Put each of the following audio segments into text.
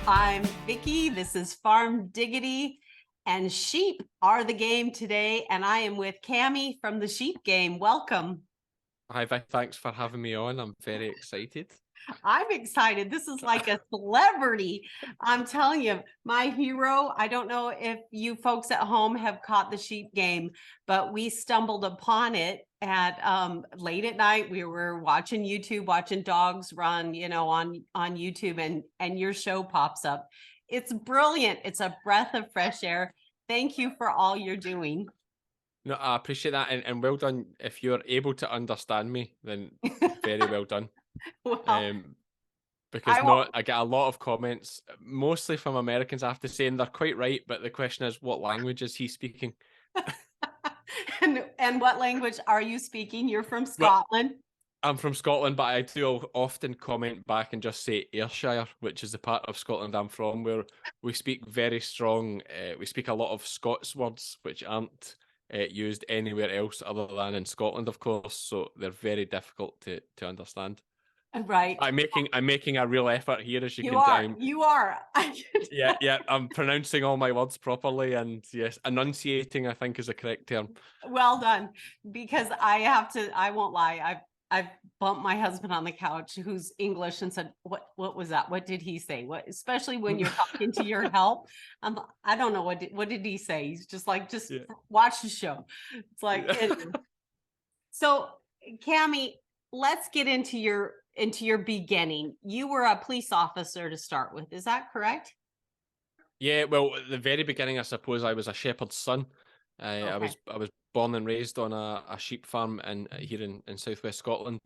I'm Vicki. This is Farm Diggity, and sheep are the game today. And I am with Cammy from the Sheep Game. Welcome. Hi, Vic. Thanks for having me on. I'm very excited. I'm excited. This is like a celebrity. I'm telling you, my hero. I don't know if you folks at home have caught the Sheep Game, but we stumbled upon it at late at night. We were watching YouTube, watching dogs run, on YouTube, and your show pops up. It's brilliant. It's a breath of fresh air. Thank you for all you're doing. No, I appreciate that, and well done. If you're able to understand me, then very well done. Well, Um, because I won't. not, I get a lot of comments, mostly from Americans, I have to say, and they're quite right. But the question is, what language is he speaking? And what language are you speaking? You're from Well, Scotland. I'm from Scotland, but I do often comment back and just say Ayrshire, which is the part of Scotland I'm from, where we speak very strong. We speak a lot of Scots words, which aren't used anywhere else other than in Scotland, of course. So they're very difficult to understand. Right. I'm making a real effort here, as you You can. are. You are. Yeah. I'm pronouncing all my words properly, and yes, enunciating, I think, is the correct term. Well done. Because I won't lie. I've bumped my husband on the couch who's English and said, what was that? What did he say? What, especially when you're talking to your help. I don't know what did he say? He's just like, just Yeah. watch the show. It's like, Yeah. so Cammy, let's get into your beginning. You were a police officer to start with. Is that correct? Yeah, well, at the very beginning, I suppose I was a shepherd's son. I Okay. was born and raised on a sheep farm here in southwest Scotland.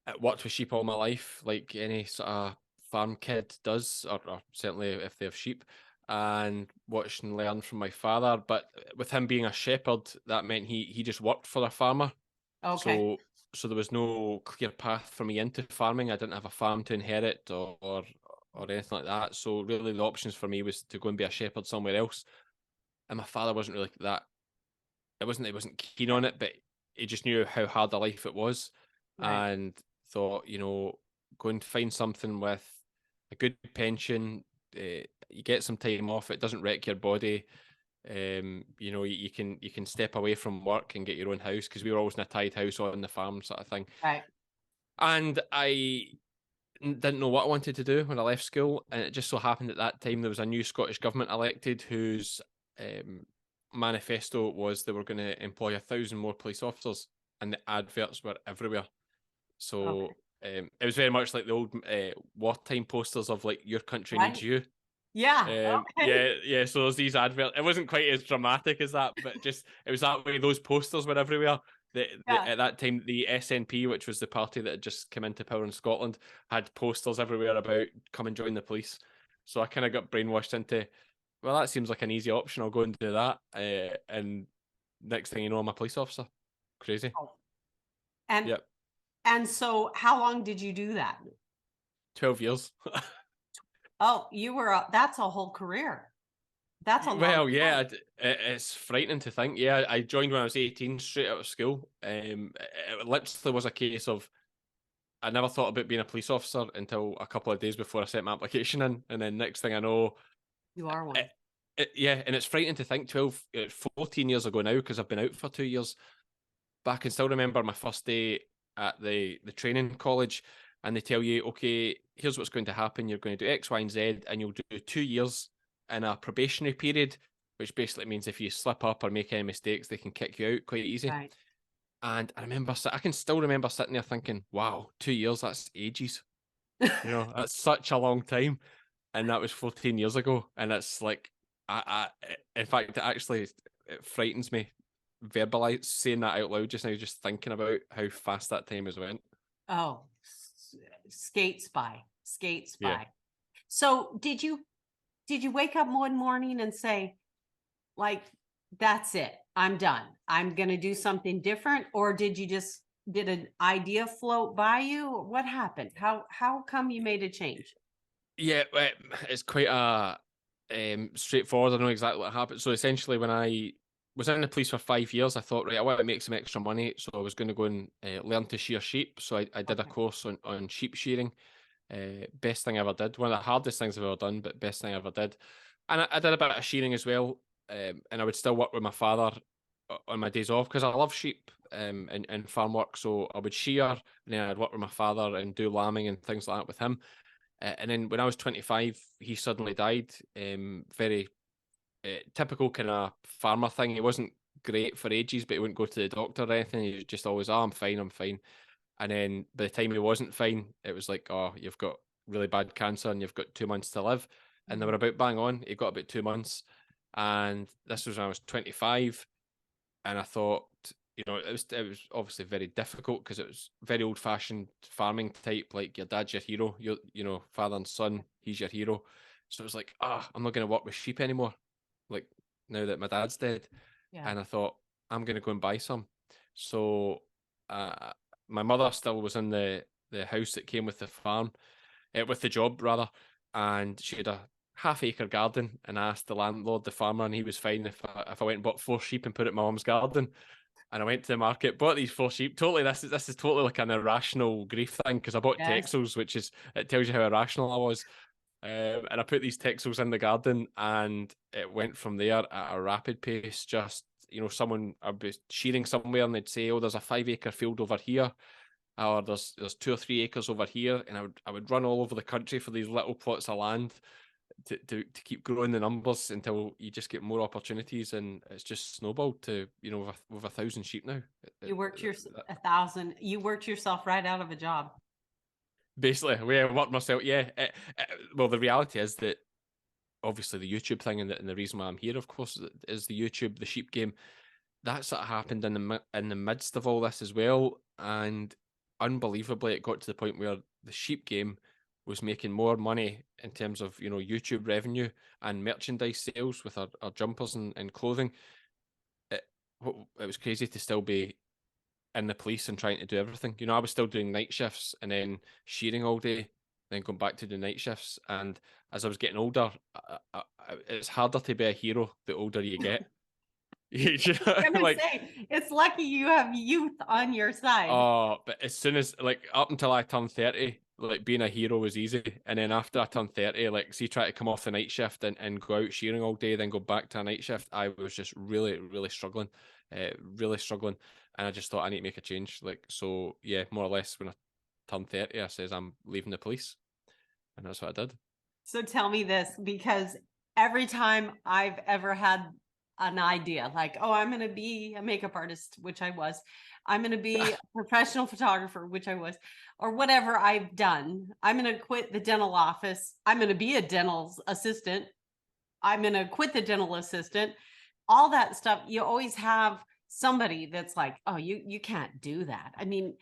I worked with sheep all my life, like any sort of farm kid does, or certainly if they have sheep, and watched and learned from my father. But with him being a shepherd, that meant he just worked for a farmer. Okay. So there was no clear path for me into farming. I didn't have a farm to inherit or anything like that. So really the options for me was to go and be a shepherd somewhere else. And my father wasn't really that. He wasn't keen on it, but he just knew how hard a life it was, Right. and thought, go and find something with a good pension. You get some time off. It doesn't wreck your body. You can step away from work and get your own house, because we were always in a tied house on the farm, sort of thing. Right. And I didn't know what I wanted to do when I left school, and it just so happened at that time there was a new Scottish government elected whose um, manifesto was they were going to employ 1,000 more police officers, and the adverts were everywhere. Okay. So it was very much like the old wartime posters of like "Your country needs Right. you." Yeah. Okay. Yeah. So there's these adverts. It wasn't quite as dramatic as that, but just it was that way. Those posters were everywhere. Yeah. At that time, the SNP, which was the party that had just come into power in Scotland, had posters everywhere about come and join the police. So I kind of got brainwashed into, well, that seems like an easy option. I'll go and do that. And next thing you know, I'm a police officer. Crazy. Oh. And Yep. and so how long did you do that? 12 years. Oh, that's a whole career. That's a long Well, yeah, time. it's frightening to think. Yeah, I joined when I was 18, straight out of school. It literally was a case of I never thought about being a police officer until a couple of days before I sent my application in, and then next thing I know, You are it, one. yeah, and it's frightening to think 14 years ago now, because I've been out for 2 years. But I can still remember my first day at the training college, and they tell you, okay, here's what's going to happen. You're going to do X, Y, and Z, and you'll do 2 years in a probationary period, which basically means if you slip up or make any mistakes, they can kick you out quite easy. Right. And I can still remember sitting there thinking, wow, 2 years, that's ages. That's such a long time. And that was 14 years ago. And it's like, in fact, it frightens me verbalize saying that out loud just now, just thinking about how fast that time has went. Oh, skates by, skates Yeah. by. So did you wake up one morning and say, like, that's it, I'm done, I'm gonna do something different? Or did an idea float by you? What happened? How come you made a change? Yeah, it's quite straightforward. I know exactly what happened. So essentially, when I was in the police for 5 years, I thought, right, I want to make some extra money. So I was going to go and learn to shear sheep. So I did a Okay. course on sheep shearing. Best thing I ever did. One of the hardest things I've ever done, but best thing I ever did. And I did a bit of shearing as well. And I would still work with my father on my days off because I love sheep and farm work. So I would shear, and then I'd work with my father and do lambing and things like that with him. And then when I was 25, he suddenly died. Very typical kind of farmer thing. He wasn't great for ages, but he wouldn't go to the doctor or anything. He was just always, oh, I'm fine, I'm fine. And then by the time he wasn't fine, it was like, oh, you've got really bad cancer and you've got 2 months to live. And they were about bang on. He got about 2 months. And this was when I was 25. And I thought, it was obviously very difficult because it was very old fashioned farming type, like your dad's your hero, father and son, he's your hero. So it was like, I'm not going to work with sheep anymore. Like now that my dad's dead. Yeah. And I thought, I'm going to go and buy some. So my mother still was in the house that came with the farm, with the job rather. And she had a half-acre garden, and I asked the landlord, the farmer, and he was fine if I went and bought 4 sheep and put it in my mum's garden. And I went to the market, bought these 4 sheep. Totally, this is totally like an irrational grief thing because I bought Texels, which it tells you how irrational I was. And I put these Texels in the garden, and it went from there at a rapid pace. Just someone I'd be shearing somewhere, and they'd say, "Oh, there's a 5-acre field over here." Or there's 2 or 3 acres over here, and I would run all over the country for these little plots of land to keep growing the numbers until you just get more opportunities, and it's just snowballed to with 1,000 sheep now. You worked 1,000. You worked yourself right out of a job. Basically, I worked myself. Yeah. Well, the reality is that obviously the YouTube thing, and the reason why I'm here, of course, is the YouTube, the sheep game. That sort of happened in the midst of all this as well, and unbelievably, it got to the point where the sheep game was making more money in terms of YouTube revenue and merchandise sales with our jumpers and clothing. It was crazy to still be in the police and trying to do everything. I was still doing night shifts and then shearing all day, then going back to do night shifts. And as I was getting older, it's harder to be a hero the older you get. I'm gonna say, it's lucky you have youth on your side. Oh, but as soon as up until I turned 30, being a hero was easy. And then after I turned 30, see, try to come off the night shift and go out shearing all day, then go back to a night shift, I was just really, really struggling. And I just thought I need to make a change. So yeah, more or less when I turned 30, I says I'm leaving the police. And that's what I did. So tell me this, because every time I've ever had an idea like, oh, I'm going to be a makeup artist, which I was, I'm going to be a professional photographer, which I was, or whatever I've done, I'm going to quit the dental office, I'm going to be a dental assistant, I'm going to quit the dental assistant, all that stuff. You always have somebody that's like, oh, you can't do that. I mean,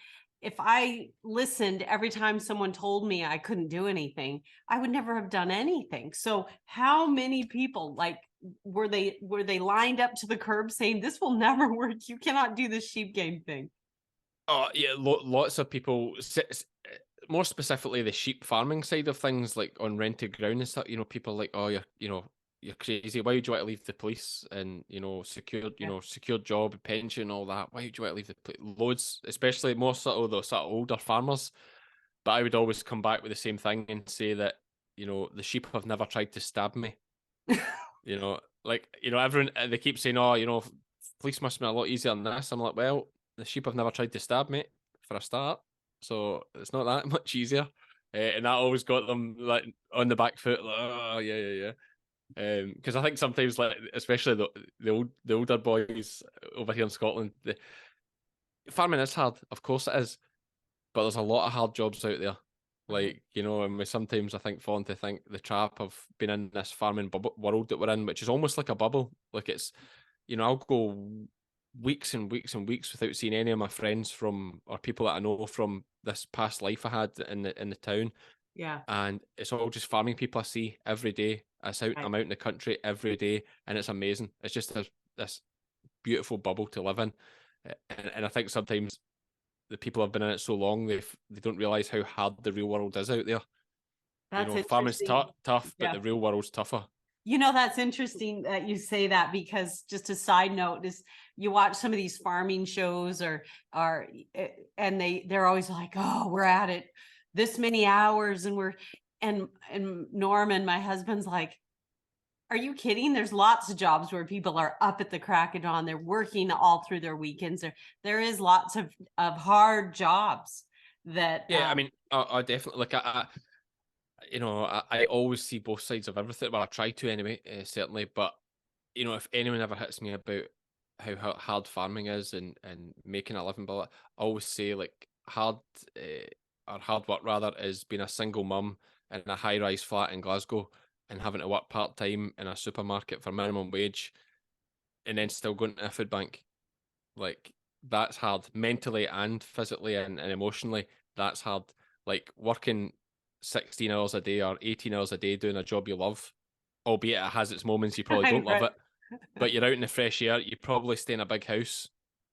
if I listened every time someone told me I couldn't do anything, I would never have done anything. So how many people were they lined up to the curb saying this will never work? You cannot do this sheep game thing. Oh yeah, lots of people, more specifically the sheep farming side of things, like on rented ground and stuff. People like, oh, you're crazy. Why would you want to leave the police and secured job, pension, all that? Why would you want to leave the police? Loads, especially more the sort of older farmers. But I would always come back with the same thing and say that the sheep have never tried to stab me. Everyone, they keep saying, oh, police must be a lot easier than this. I'm like, well, the sheep have never tried to stab me for a start, so it's not that much easier. And that always got them on the back foot. Oh yeah. Because I think sometimes, especially the older boys over here in Scotland, farming is hard. Of course it is, but there's a lot of hard jobs out there. And we sometimes, I think, fall into the trap of being in this farming world that we're in, which is almost like a bubble. It's, I'll go weeks and weeks and weeks without seeing any of my friends or people that I know from this past life I had in the town. Yeah. And it's all just farming people I see every day. I'm out in the country every day, and it's amazing. It's just this beautiful bubble to live in. And I think sometimes the people have been in it so long, they don't realize how hard the real world is out there. Farming's tough, but the real world's tougher. That's interesting that you say that, because just a side note is you watch some of these farming shows and they're always like, oh, we're at it this many hours, and and Norman, my husband's like, are you kidding? There's lots of jobs where people are up at the crack of dawn. They're working all through their weekends. There is lots of hard jobs that Yeah, I mean, I definitely like I always see both sides of everything. Well, I try to anyway, certainly. But if anyone ever hits me about how hard farming is and making a living, but I always say like or hard work rather is being a single mum in a high-rise flat in Glasgow and having to work part-time in a supermarket for minimum wage and then still going to a food bank. Like that's hard mentally and physically and emotionally. That's hard. Like working 16 hours a day or 18 hours a day doing a job you love, albeit it has its moments you probably don't love it, but you're out in the fresh air. You probably stay in a big house.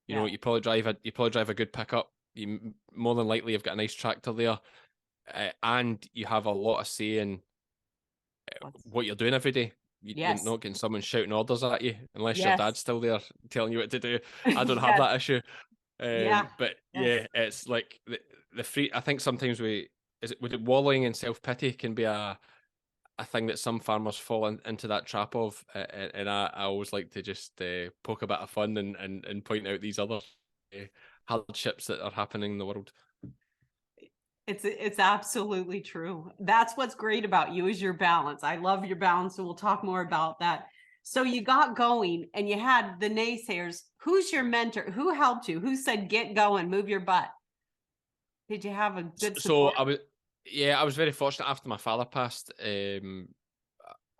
You probably drive a good pickup. You more than likely you've got a nice tractor there, and you have a lot of say in what you're doing every day. You're yes, not getting someone shouting orders at you unless your yes, dad's still there telling you what to do. I don't have yes, that issue. yeah, But yes. yeah, it's like the free. I think sometimes wallowing in self pity can be a thing that some farmers fall into that trap of, and I always like to just poke a bit of fun and point out these other hardships that are happening in the world. It's absolutely true. That's what's great about you is your balance. I love your balance, and we'll talk more about that. So you got going and you had the naysayers. Who's your mentor? Who helped you? Who said, get going, move your butt? Did you have a good So support? I was very fortunate after my father passed. I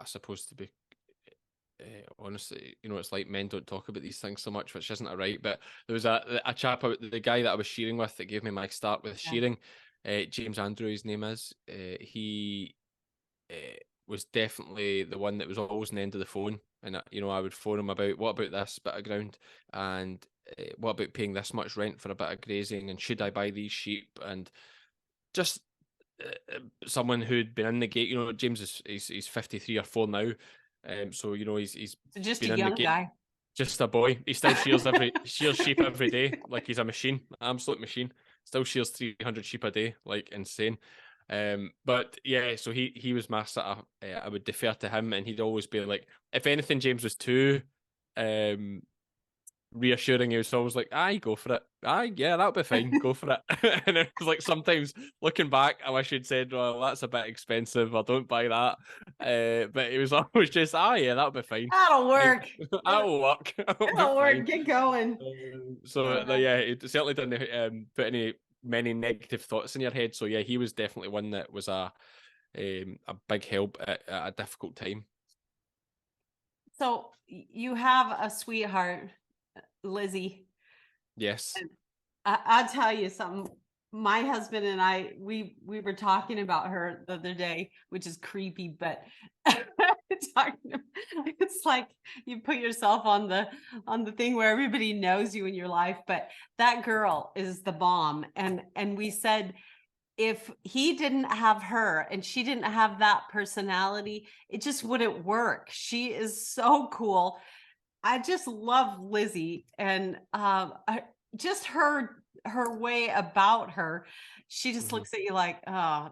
suppose to be honestly, it's like men don't talk about these things so much, which isn't right. But there was a chap, the guy that I was shearing with, that gave me my start with Yeah. shearing. James Andrew, his name is. He was definitely the one that was always on the end of the phone, and I would phone him about what about this bit of ground, and what about paying this much rent for a bit of grazing, and should I buy these sheep, and just someone who'd been in the gate. James he's 53 or 4 now, so he's So just a been in the young gate. guy. Just a boy. He still shears sheep every day, like he's a machine, absolute machine. Still shears 300 sheep a day, like insane. But yeah, so he was my sort of, I would defer to him, and he'd always be like, if anything, James was too reassuring. He was always like, aye, go for it. Aye, yeah, that'll be fine. Go for it. And it was like, sometimes looking back, I wish he'd said, well, that's a bit expensive. I don't buy that. But it was always just, yeah, that'll be fine. That'll work. That'll work. That'll be It'll work. fine. Get going. Yeah, it certainly didn't put many negative thoughts in your head. So yeah, he was definitely one that was a big help at a difficult time. So you have a sweetheart, Lizzie. Yes. I'll tell you something. My husband and I, we were talking about her the other day, which is creepy, but it's like you put yourself on the thing where everybody knows you in your life. But that girl is the bomb. And we said, if he didn't have her and she didn't have that personality, it just wouldn't work. She is so cool. I just love Lizzie, and just her way about her. She just looks at you like, oh,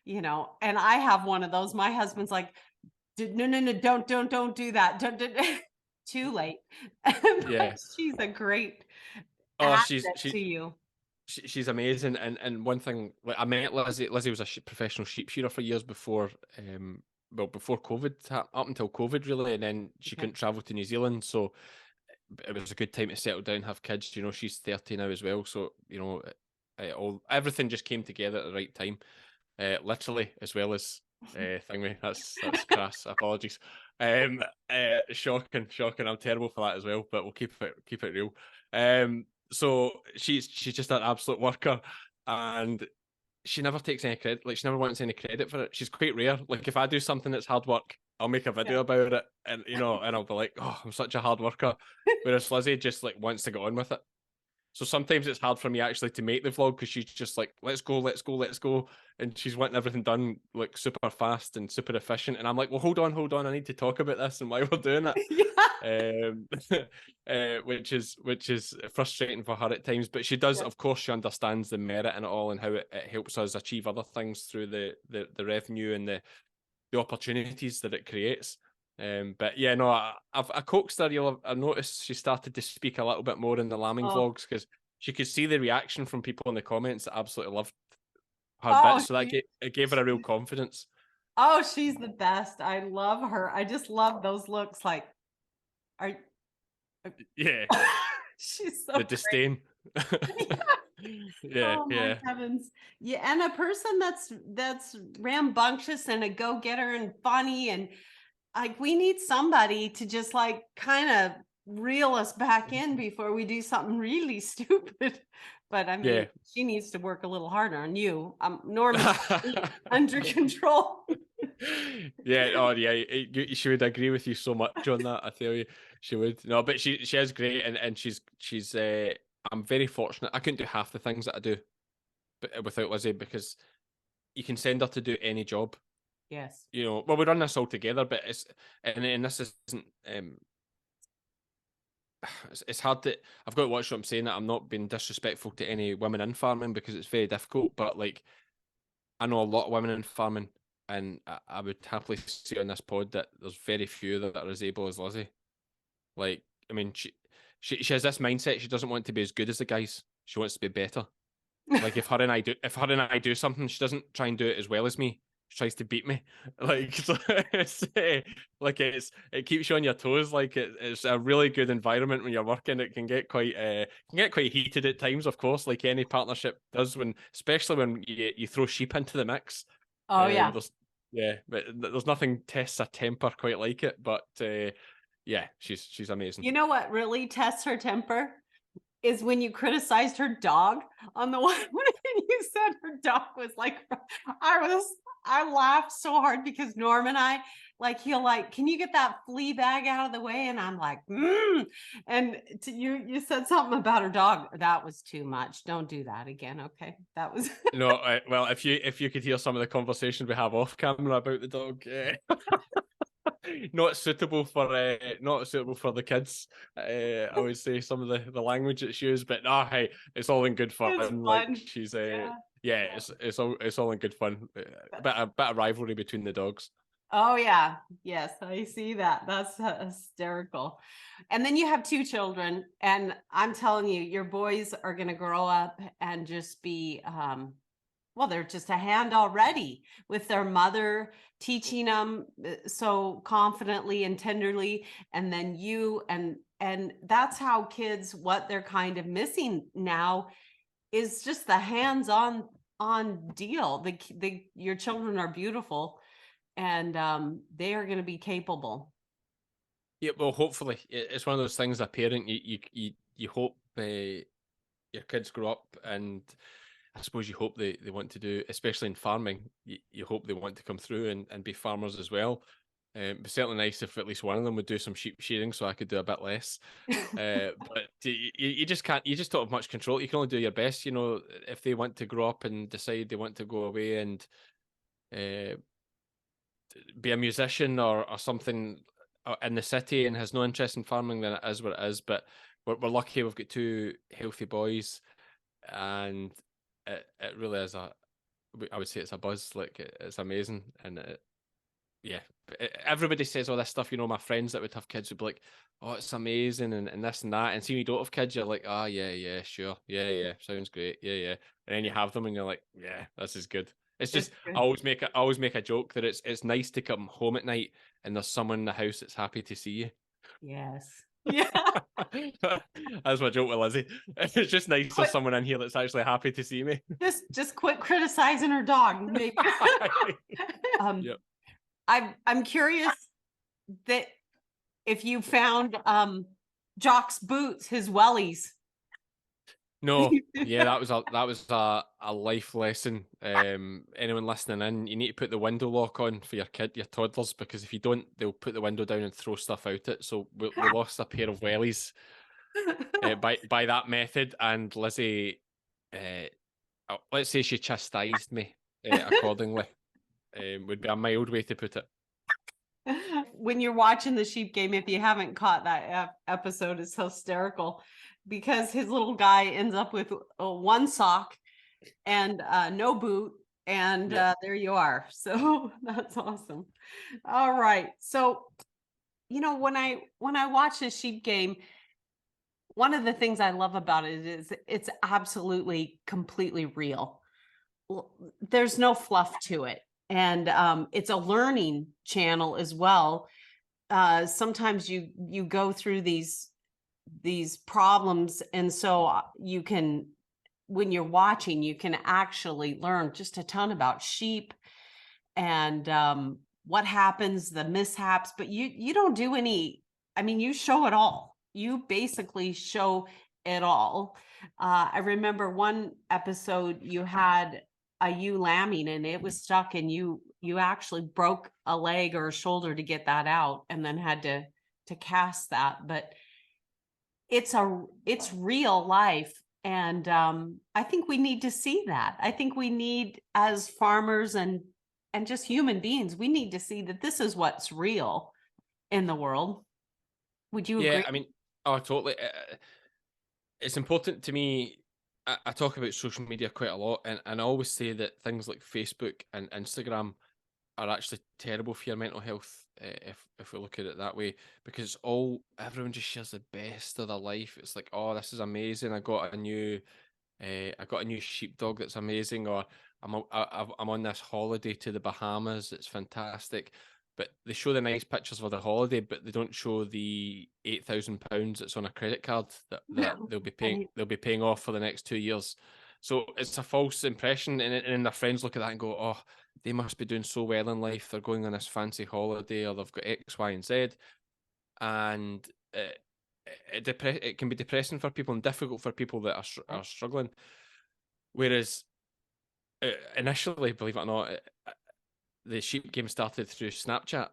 and I have one of those. My husband's like, no, don't do that. Don't too late. Yeah. She's a great Oh, asset to you. she's amazing. And one thing, like, I met Lizzie. Lizzie was a professional sheep shearer for years before, before COVID, up until COVID really, and then she couldn't travel to New Zealand, so it was a good time to settle down, have kids. She's 30 now as well, so everything just came together at the right time, literally as well as thingy. That's crass. Apologies. Shocking. I'm terrible for that as well, but we'll keep it real. So she's just an absolute worker, and she never takes any credit. Like, she never wants any credit for it. She's quite rare. Like, if I do something that's hard work, I'll make a video about it, and and I'll be like, oh, I'm such a hard worker. Whereas Lizzie just like wants to get on with it. So sometimes it's hard for me actually to make the vlog because she's just like, let's go, let's go, let's go. And she's wanting everything done like super fast and super efficient. And I'm like, well, hold on. I need to talk about this and why we're doing it. Which is frustrating for her at times. But she does, of course, she understands the merit in it all and how it helps us achieve other things through the revenue and the opportunities that it creates. But yeah, no, I coaxed her. I noticed she started to speak a little bit more in the lambing vlogs because she could see the reaction from people in the comments that absolutely loved her bits. So that it gave her a real confidence. Oh, she's the best. I love her. I just love those looks. Like, yeah, she's so the disdain. Yeah, oh my heavens. Yeah, and a person that's rambunctious and a go-getter and funny, and like we need somebody to just like kind of reel us back in before we do something really stupid. But I mean, she needs to work a little harder on you. Norman under control. Yeah, oh yeah, she would agree with you so much on that. I tell you, she would. No, but she is great, and she's I'm very fortunate. I couldn't do half the things that I do, but without Lizzie, because you can send her to do any job. Yes. You know, well, we run this all together, but it's and this isn't it's hard to. I've got to watch what I'm saying. That I'm not being disrespectful to any women in farming because it's very difficult. But like, I know a lot of women in farming, and I would happily say on this pod that there's very few that are as able as Lizzie. Like, I mean, she has this mindset. She doesn't want to be as good as the guys. She wants to be better. Like if her and I do something, she doesn't try and do it as well as me. She tries to beat me. Like so it keeps you on your toes. Like it's a really good environment when you're working. It can get quite heated at times, of course, like any partnership does. Especially when you throw sheep into the mix. Oh yeah. But there's nothing tests a temper quite like it. But yeah, she's amazing. You know what really tests her temper is when you criticized her dog on the one when you said her dog was like, I laughed so hard because Norm and I, like, he'll like, can you get that flea bag out of the way? And I'm like, and you said something about her dog. That was too much. Don't do that again. Okay. That was no. Well, if you could hear some of the conversations we have off camera about the dog, not suitable for the kids. I would say some of the language it's used, but hey, it's all in good fun. it's fun. Like she's it's all in good fun. A bit of rivalry between the dogs. Oh yeah, yes, I see that. That's hysterical. And then you have two children, and I'm telling you, your boys are going to grow up and just be well, they're just a hand already with their mother teaching them so confidently and tenderly, and then you and that's how kids, what they're kind of missing now is just the hands-on deal. Your children are beautiful, and they are going to be capable. Yeah, well, hopefully it's one of those things. A parent, you hope your kids grow up, and I suppose you hope they want to do, especially in farming, you hope they want to come through and be farmers as well. It'd be certainly nice if at least one of them would do some sheep shearing so I could do a bit less. But you just can't, you just don't have much control. You can only do your best. You know, if they want to grow up and decide they want to go away and be a musician or something in the city and has no interest in farming, then it is what it is. But we're lucky we've got two healthy boys, and it really is I would say it's a buzz. Like it's amazing, and everybody says all this stuff. You know, my friends that would have kids would be like, "Oh, it's amazing," and this and that. And see, when you don't have kids, you're like, "Ah, yeah, sure, yeah, sounds great, yeah." And then you have them, and you're like, "Yeah, this is good." It's just I always make a joke that it's nice to come home at night and there's someone in the house that's happy to see you. Yes. Yeah. That's my joke with Lizzie. It's just nice there's someone in here that's actually happy to see me. Just quit criticizing her dog. Maybe. Yep. I'm curious that if you found Jock's boots, his wellies. No, yeah, that was a life lesson. Anyone listening in, you need to put the window lock on for your toddlers, because if you don't, they'll put the window down and throw stuff out it. So we lost a pair of wellies by that method. And Lizzie, let's say she chastised me accordingly. Would be a mild way to put it. When you're watching the sheep game, if you haven't caught that episode, it's hysterical because his little guy ends up with one sock and no boot, and there you are. So that's awesome. All right. So, when I watch a sheep game, one of the things I love about it is it's absolutely completely real. There's no fluff to it. And it's a learning channel as well. Sometimes you go through these problems, and so you can, when you're watching, you can actually learn just a ton about sheep and what happens, the mishaps. But you don't do any. I mean, you show it all. You basically show it all. I remember one episode you had a ewe lambing and it was stuck, and you actually broke a leg or a shoulder to get that out, and then had to cast that. But it's real life, and I think we need to see that. I think we need, as farmers and just human beings, we need to see that this is what's real in the world. Would you agree? I mean, oh, totally. It's important to me. I talk about social media quite a lot, and I always say that things like Facebook and Instagram are actually terrible for your mental health, if we look at it that way, because everyone just shares the best of their life. It's like, oh, this is amazing. I got a new sheepdog that's amazing, or I'm on this holiday to the Bahamas. It's fantastic. But they show the nice pictures for the holiday, but they don't show the £8,000 that's on a credit card that No. they'll be paying off for the next 2 years. So it's a false impression, and their friends look at that and go, "Oh, they must be doing so well in life. They're going on this fancy holiday, or they've got X, Y, and Z." And it can be depressing for people and difficult for people that are struggling. Whereas initially, believe it or not, the sheep game started through Snapchat.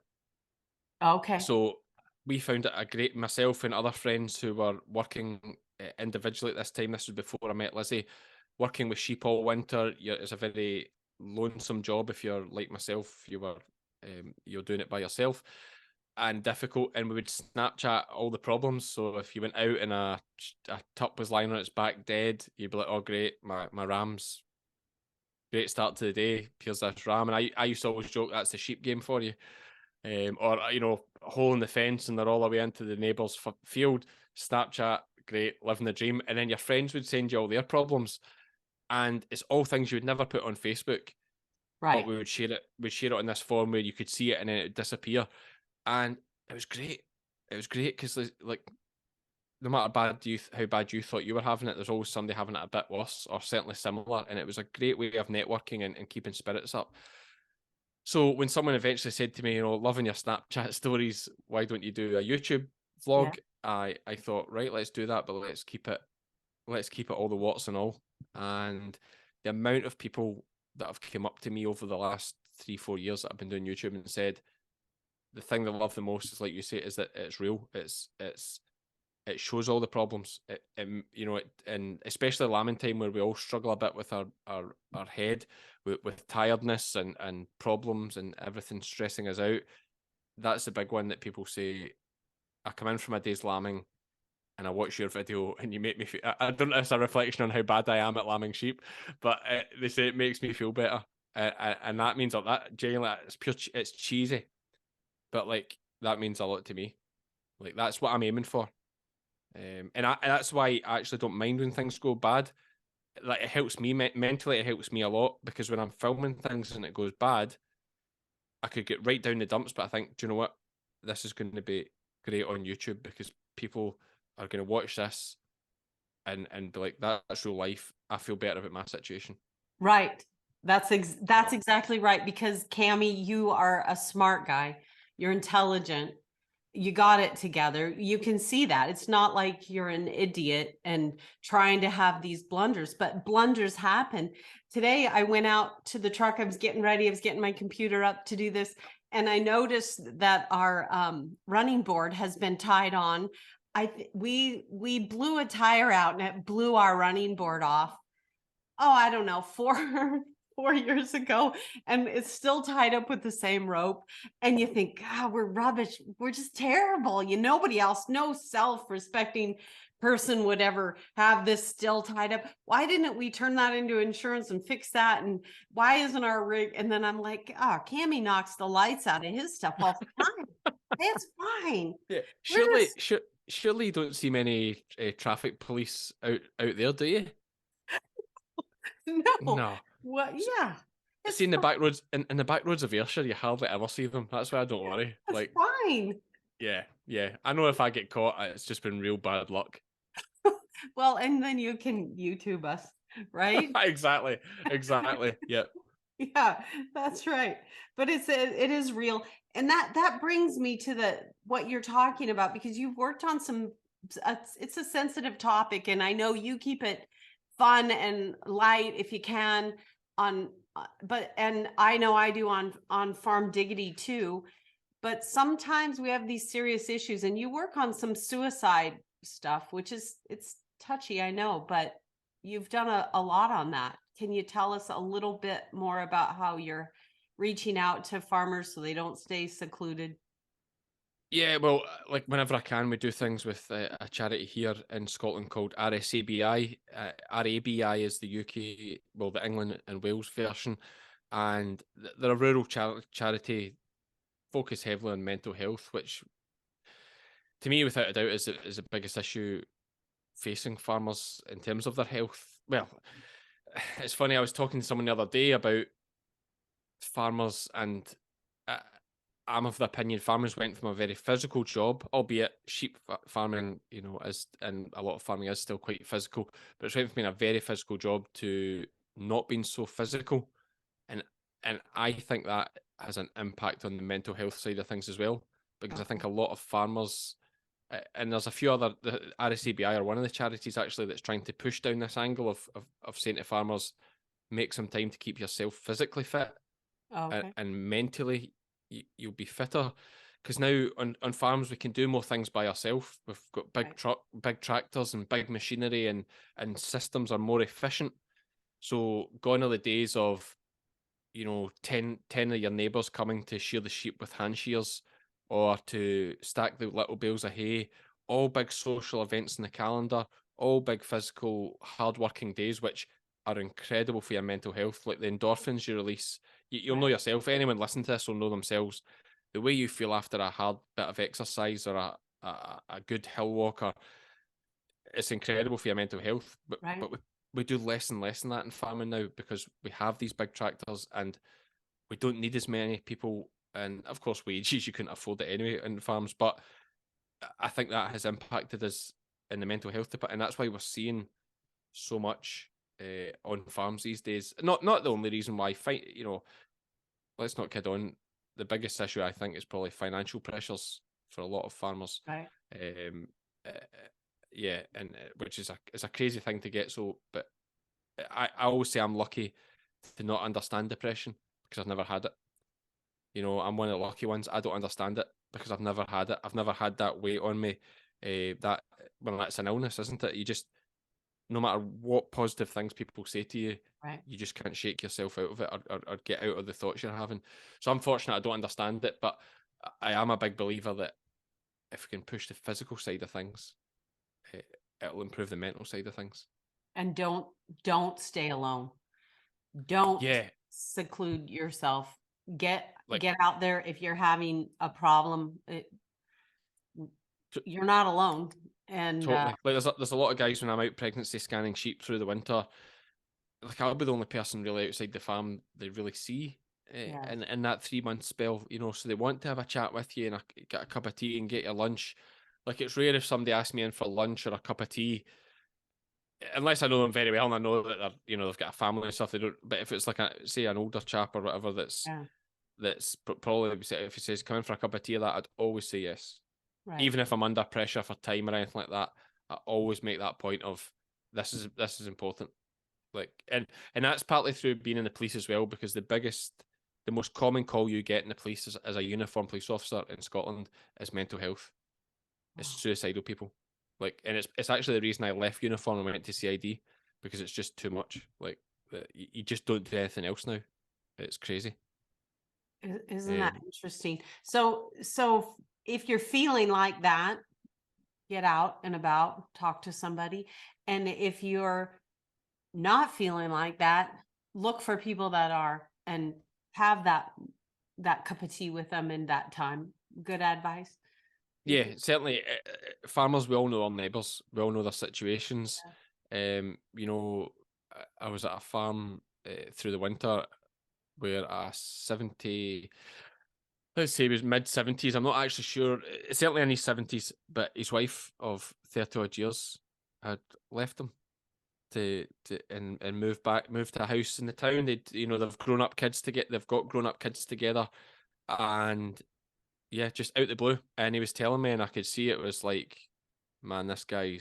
Okay. So we found it a great, myself and other friends who were working individually at this time. This was before I met Lizzie. Working with sheep all winter, it's a very lonesome job if you're like myself. You're doing it by yourself, and difficult. And we would Snapchat all the problems. So if you went out and a tup was lying on its back dead, you'd be like, "Oh, great, my ram's great start to the day. Here's this ram." And I used to always joke, that's the sheep game for you. Or hole in the fence and they're all the way into the neighbour's field. Snapchat, great, living the dream. And then your friends would send you all their problems, and it's all things you would never put on Facebook. Right. But we would share it. We'd share it on this form where you could see it and then it would disappear, and it was great. It was great because like, no matter how bad you thought you were having it, there's always somebody having it a bit worse or certainly similar, and it was a great way of networking and keeping spirits up. So when someone eventually said to me, loving your Snapchat stories, why don't you do a YouTube vlog? Yeah. I thought, right, let's do that, but let's keep it all the warts and all. And the amount of people that have come up to me over the last 3-4 years that I've been doing YouTube and said, the thing they love the most is, like you say, is that it's real. It shows all the problems. And especially lambing time, where we all struggle a bit with our head, with tiredness and problems and everything stressing us out. That's the big one that people say. I come in from a day's lambing and I watch your video and you make me feel, I don't know if it's a reflection on how bad I am at lambing sheep, but they say it makes me feel better. And that means that genuinely, it's cheesy, but like, that means a lot to me. Like, that's what I'm aiming for. And that's why I actually don't mind when things go bad. Like, it helps me mentally. It helps me a lot, because when I'm filming things and it goes bad, I could get right down the dumps. But I think, do you know what? This is going to be great on YouTube, because people are going to watch this and be like, that's real life. I feel better about my situation. Right. That's exactly right. Because Cammy, you are a smart guy. You're intelligent. You got it together. You can see that. It's not like you're an idiot and trying to have these blunders, but blunders happen. Today, I went out to the truck. I was getting ready. I was getting my computer up to do this. And I noticed that our running board has been tied on. we blew a tire out and it blew our running board off. Oh, I don't know, 4 years ago, and it's still tied up with the same rope. And you think, God, we're rubbish. We're just terrible. Nobody else, no self-respecting person would ever have this still tied up. Why didn't we turn that into insurance and fix that? And why isn't our rig? And then I'm like, Cammy knocks the lights out of his stuff all the time. It's fine. Yeah, We're surely, just surely you don't see many traffic police out there, do you? no. No. What? Yeah. It's See, in the back roads, in the back roads of Ayrshire, you hardly ever see them. That's why I don't worry. it's Like, fine. yeah. I know if I get caught, it's just been real bad luck. Well, and then you can YouTube us, right? Exactly. Yeah. Yeah, that's right. But it is real. And that brings me to what you're talking about, because you've worked on it's a sensitive topic, and I know you keep it fun and light if you can on and I know I do on Farm Diggity too. But sometimes we have these serious issues, and you work on some suicide stuff, which it's touchy, I know, but you've done a lot on that. Can you tell us a little bit more about how you're reaching out to farmers so they don't stay secluded? Yeah, well, like whenever I can, we do things with a charity here in Scotland called RSABI. RABI is the UK, well, the England and Wales version, and they're a rural charity focused heavily on mental health, which to me, without a doubt, is the biggest issue facing farmers in terms of their health. Well, it's funny. I was talking to someone the other day about farmers, and uh, I'm of the opinion farmers went from a very physical job, albeit sheep farming, is, and a lot of farming is still quite physical, but it's went from being a very physical job to not being so physical, and I think that has an impact on the mental health side of things as well, because I think a lot of farmers, and there's a few other, the RSCBI are one of the charities actually that's trying to push down this angle of saying to farmers, make some time to keep yourself physically fit Okay. and mentally you'll be fitter, because now on farms we can do more things by ourselves. We've got big tractors and big machinery, and systems are more efficient. So gone are the days of 10 of your neighbours coming to shear the sheep with hand shears or to stack the little bales of hay. All big social events in the calendar, all big physical hard-working days, which are incredible for your mental health. Like the endorphins you release, you'll know yourself. Anyone listening to this will know themselves. The way you feel after a hard bit of exercise or a good hill walk, it's incredible for your mental health. But we do less and less than that in farming now, because we have these big tractors and we don't need as many people. And of course, wages, you couldn't afford it anyway in farms. But I think that has impacted us in the mental health department, and that's why we're seeing so much on farms these days. Not the only reason why, let's not kid on. The biggest issue I think is probably financial pressures for a lot of farmers. Right. Yeah, and which is a crazy thing to get. So, but I always say I'm lucky to not understand depression because I've never had it. I'm one of the lucky ones. I don't understand it because I've never had it. I've never had that weight on me. That's an illness, isn't it? You just, no matter what positive things people say to you, you just can't shake yourself out of it or get out of the thoughts you're having. So I'm fortunate I don't understand it, but I am a big believer that if we can push the physical side of things, it'll improve the mental side of things. And don't stay alone. Don't seclude yourself. Get out there. If you're having a problem, you're not alone. And totally. There's a lot of guys when I'm out pregnancy scanning sheep through the winter. Like I'll be the only person really outside the farm they really see in that 3 month spell. So they want to have a chat with you and get a cup of tea and get your lunch. Like it's rare if somebody asks me in for lunch or a cup of tea, unless I know them very well and I know that they're, they've got a family and stuff. They don't. But if it's like say an older chap or whatever, that's probably, if he says come in for a cup of tea, I'd always say yes. Right. Even if I'm under pressure for time or anything like that, I always make that point of this is important. Like and that's partly through being in the police as well, because the most common call you get in the police as a uniformed police officer in Scotland is mental health. It's suicidal people. Like, and it's actually the reason I left uniform and went to CID, because it's just too much. Like, you just don't do anything else now. It's crazy. Isn't that interesting? So if you're feeling like that, get out and about, talk to somebody. And if you're not feeling like that, look for people that are, and have that cup of tea with them in that time. Good advice. Yeah, certainly. Farmers, we all know our neighbours. We all know their situations. You know, I was at a farm through the winter where a 70, let's say he was mid-70s. I'm not actually sure. Certainly in his 70s, but his wife of 30 odd years had left him and moved to a house in the town. They've grown up kids they've got grown up kids together, and yeah, just out the blue. And he was telling me, and I could see it was like, man, he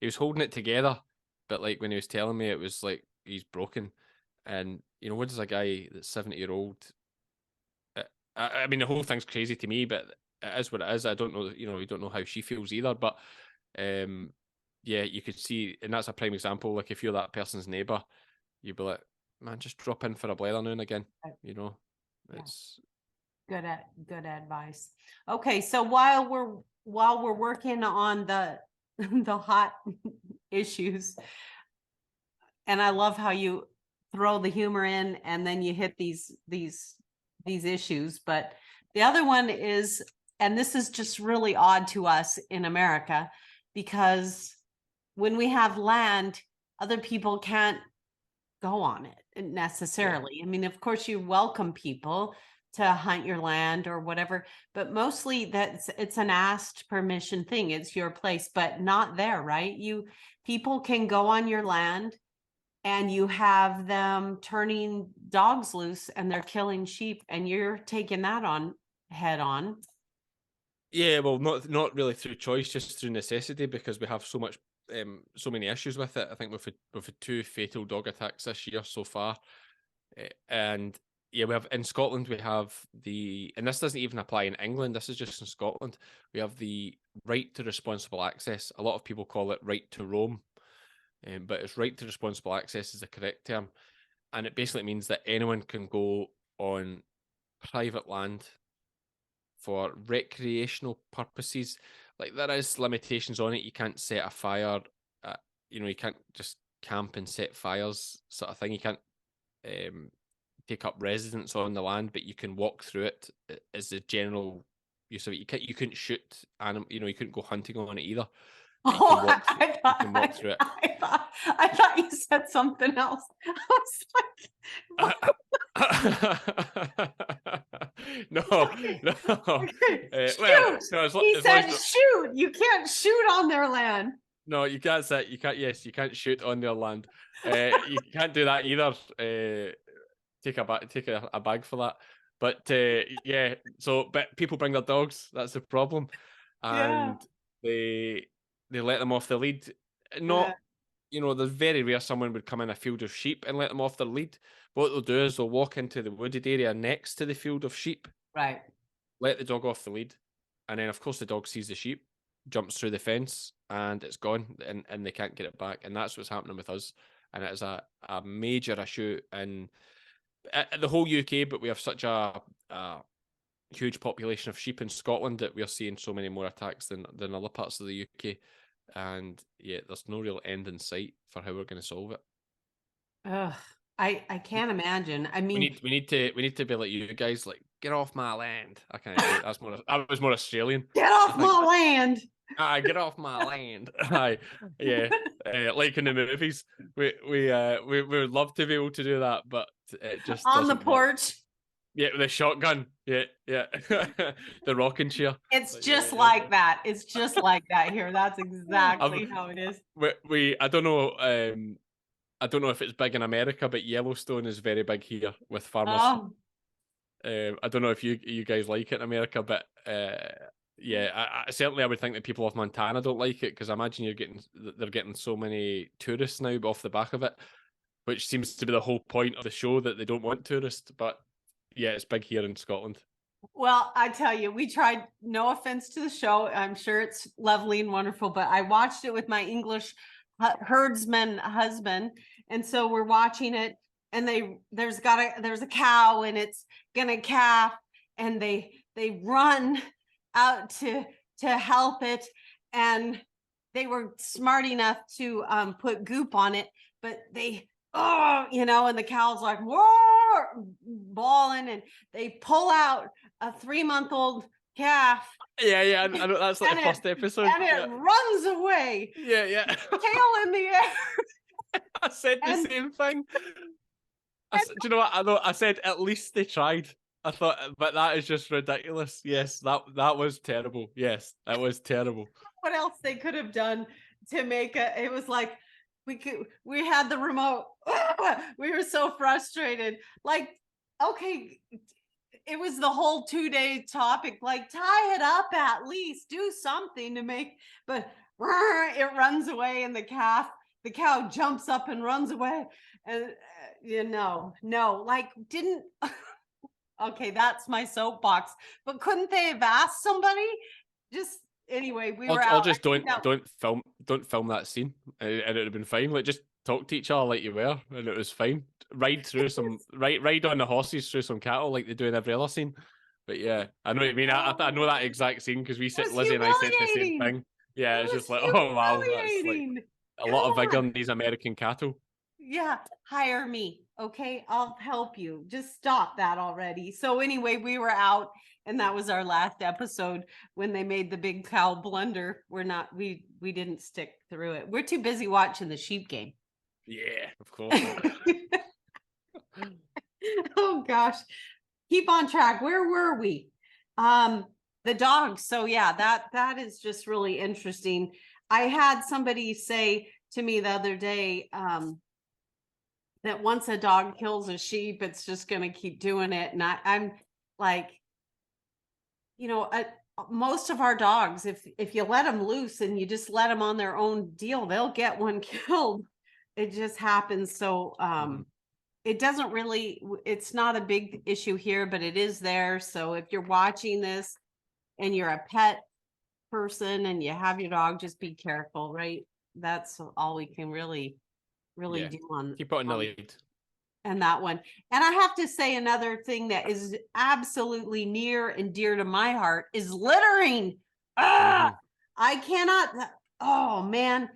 was holding it together, but like when he was telling me, it was like he's broken. And what does a guy that's 70-year-old? I mean, the whole thing's crazy to me, but it is what it is. I don't know, we don't know how she feels either, but yeah, you could see, and that's a prime example. Like, if you're that person's neighbor, you'd be like, man, just drop in for a blather now and again. It's good advice. Okay, so while we're working on the the hot issues, and I love how you throw the humor in and then you hit these issues, but the other one is, and this is just really odd to us in America, because when we have land, other people can't go on it necessarily. Yeah. I mean, of course, you welcome people to hunt your land or whatever, but mostly it's an asked permission thing. It's your place, but not there, right? People can go on your land, and you have them turning dogs loose and they're killing sheep, and you're taking that on head on. Yeah, well, not really through choice, just through necessity, because we have so many issues with it. I think we've had 2 fatal dog attacks this year so far, and yeah, we have in Scotland. We have and this doesn't even apply in England. This is just in Scotland. We have the right to responsible access. A lot of people call it right to roam, but it's right to responsible access is the correct term, and it basically means that anyone can go on private land for recreational purposes. Like, there is limitations on it. You can't set a fire. You can't just camp and set fires, sort of thing. You can't take up residence on the land, but you can walk through it as the general use of it. You couldn't shoot animal. You couldn't go hunting on it either. But you can walk through it. I thought you said something else. I was like, no. Shoot. He said shoot. You can't shoot on their land. No, you can't say. Yes, you can't shoot on their land. You can't do that either. Take a bag for that. But yeah. So, but people bring their dogs. That's the problem, and they let them off the lead. Not, there's very rare someone would come in a field of sheep and let them off their lead. What they'll do is they'll walk into the wooded area next to the field of sheep. Right. Let the dog off the lead, and then of course the dog sees the sheep, jumps through the fence, and it's gone, and they can't get it back. And that's what's happening with us, and it is a major issue in the whole UK. But we have such a huge population of sheep in Scotland that we're seeing so many more attacks than other parts of the UK. And yeah, there's no real end in sight for how we're going to solve it. Ugh, I can't imagine. I mean, we need to be like you guys, like, get off my land. I can't. I was more Australian. Get off my land. Get off my land. Yeah. Like in the movies, we would love to be able to do that, but it just on the porch. Work. Yeah, with a shotgun. Yeah. The rocking chair. It's just like that. It's just like that here. That's exactly how it is. I don't know. I don't know if it's big in America, but Yellowstone is very big here with farmers. Oh. I don't know if you guys like it in America, but yeah, I would think that people of Montana don't like it, because I imagine they're getting so many tourists now off the back of it, which seems to be the whole point of the show, that they don't want tourists. But yeah, it's big here in Scotland. Well, I tell you, we tried, no offense to the show. I'm sure it's lovely and wonderful, but I watched it with my English herdsman husband. And so we're watching it, and there's a cow, and it's gonna calf, and they run out to help it. And they were smart enough to put goop on it, but and the cow's like, whoa, bawling, and they pull out a 3-month-old calf, Yeah, I know that's like and the it first episode. and it runs away, Yeah. tail in the air. I said the And, same thing. and Do you know what? I know. I said at least they tried. I thought, but that is just ridiculous. Yes, that was terrible. Yes, that was terrible. what else they could have done to make it was like, we had the remote. We were so frustrated. Like, okay, it was the whole 2-day topic. Like, tie it up, at least do something to make, but it runs away, and the cow jumps up and runs away. And no, like, didn't okay, that's my soapbox. But couldn't they have asked somebody? Just anyway, we were Or out. just don't film that scene, and it would have been fine. Like just talk to each other like you were, and it was fine. Ride on the horses through some cattle like they do in every other scene. But yeah, I know what you mean. I know that exact scene because Lizzie and I said the same thing. Yeah, It it's was just like, oh wow, that's like humiliating. a Come lot of vigor on. in these American cattle. Yeah, hire me. Okay, I'll help you. Just stop that already. So anyway, we were out, and that was our last episode when they made the big cow blunder. We didn't stick through it. We're too busy watching the sheep game. Yeah, of course. Oh gosh. Keep on track. Where were we? The dogs. So yeah, that is just really interesting. I had somebody say to me the other day, that once a dog kills a sheep, it's just going to keep doing it. And I'm like, most of our dogs, if you let them loose and you just let them on their own deal, they'll get one killed. It just happens. So it doesn't really, it's not a big issue here, but it is there. So if you're watching this and you're a pet person and you have your dog, just be careful, right? That's all we can really Yeah. do on Keep it on the lead. and that one. And I have to say, another thing that is absolutely near and dear to my heart is littering. I cannot. Oh man,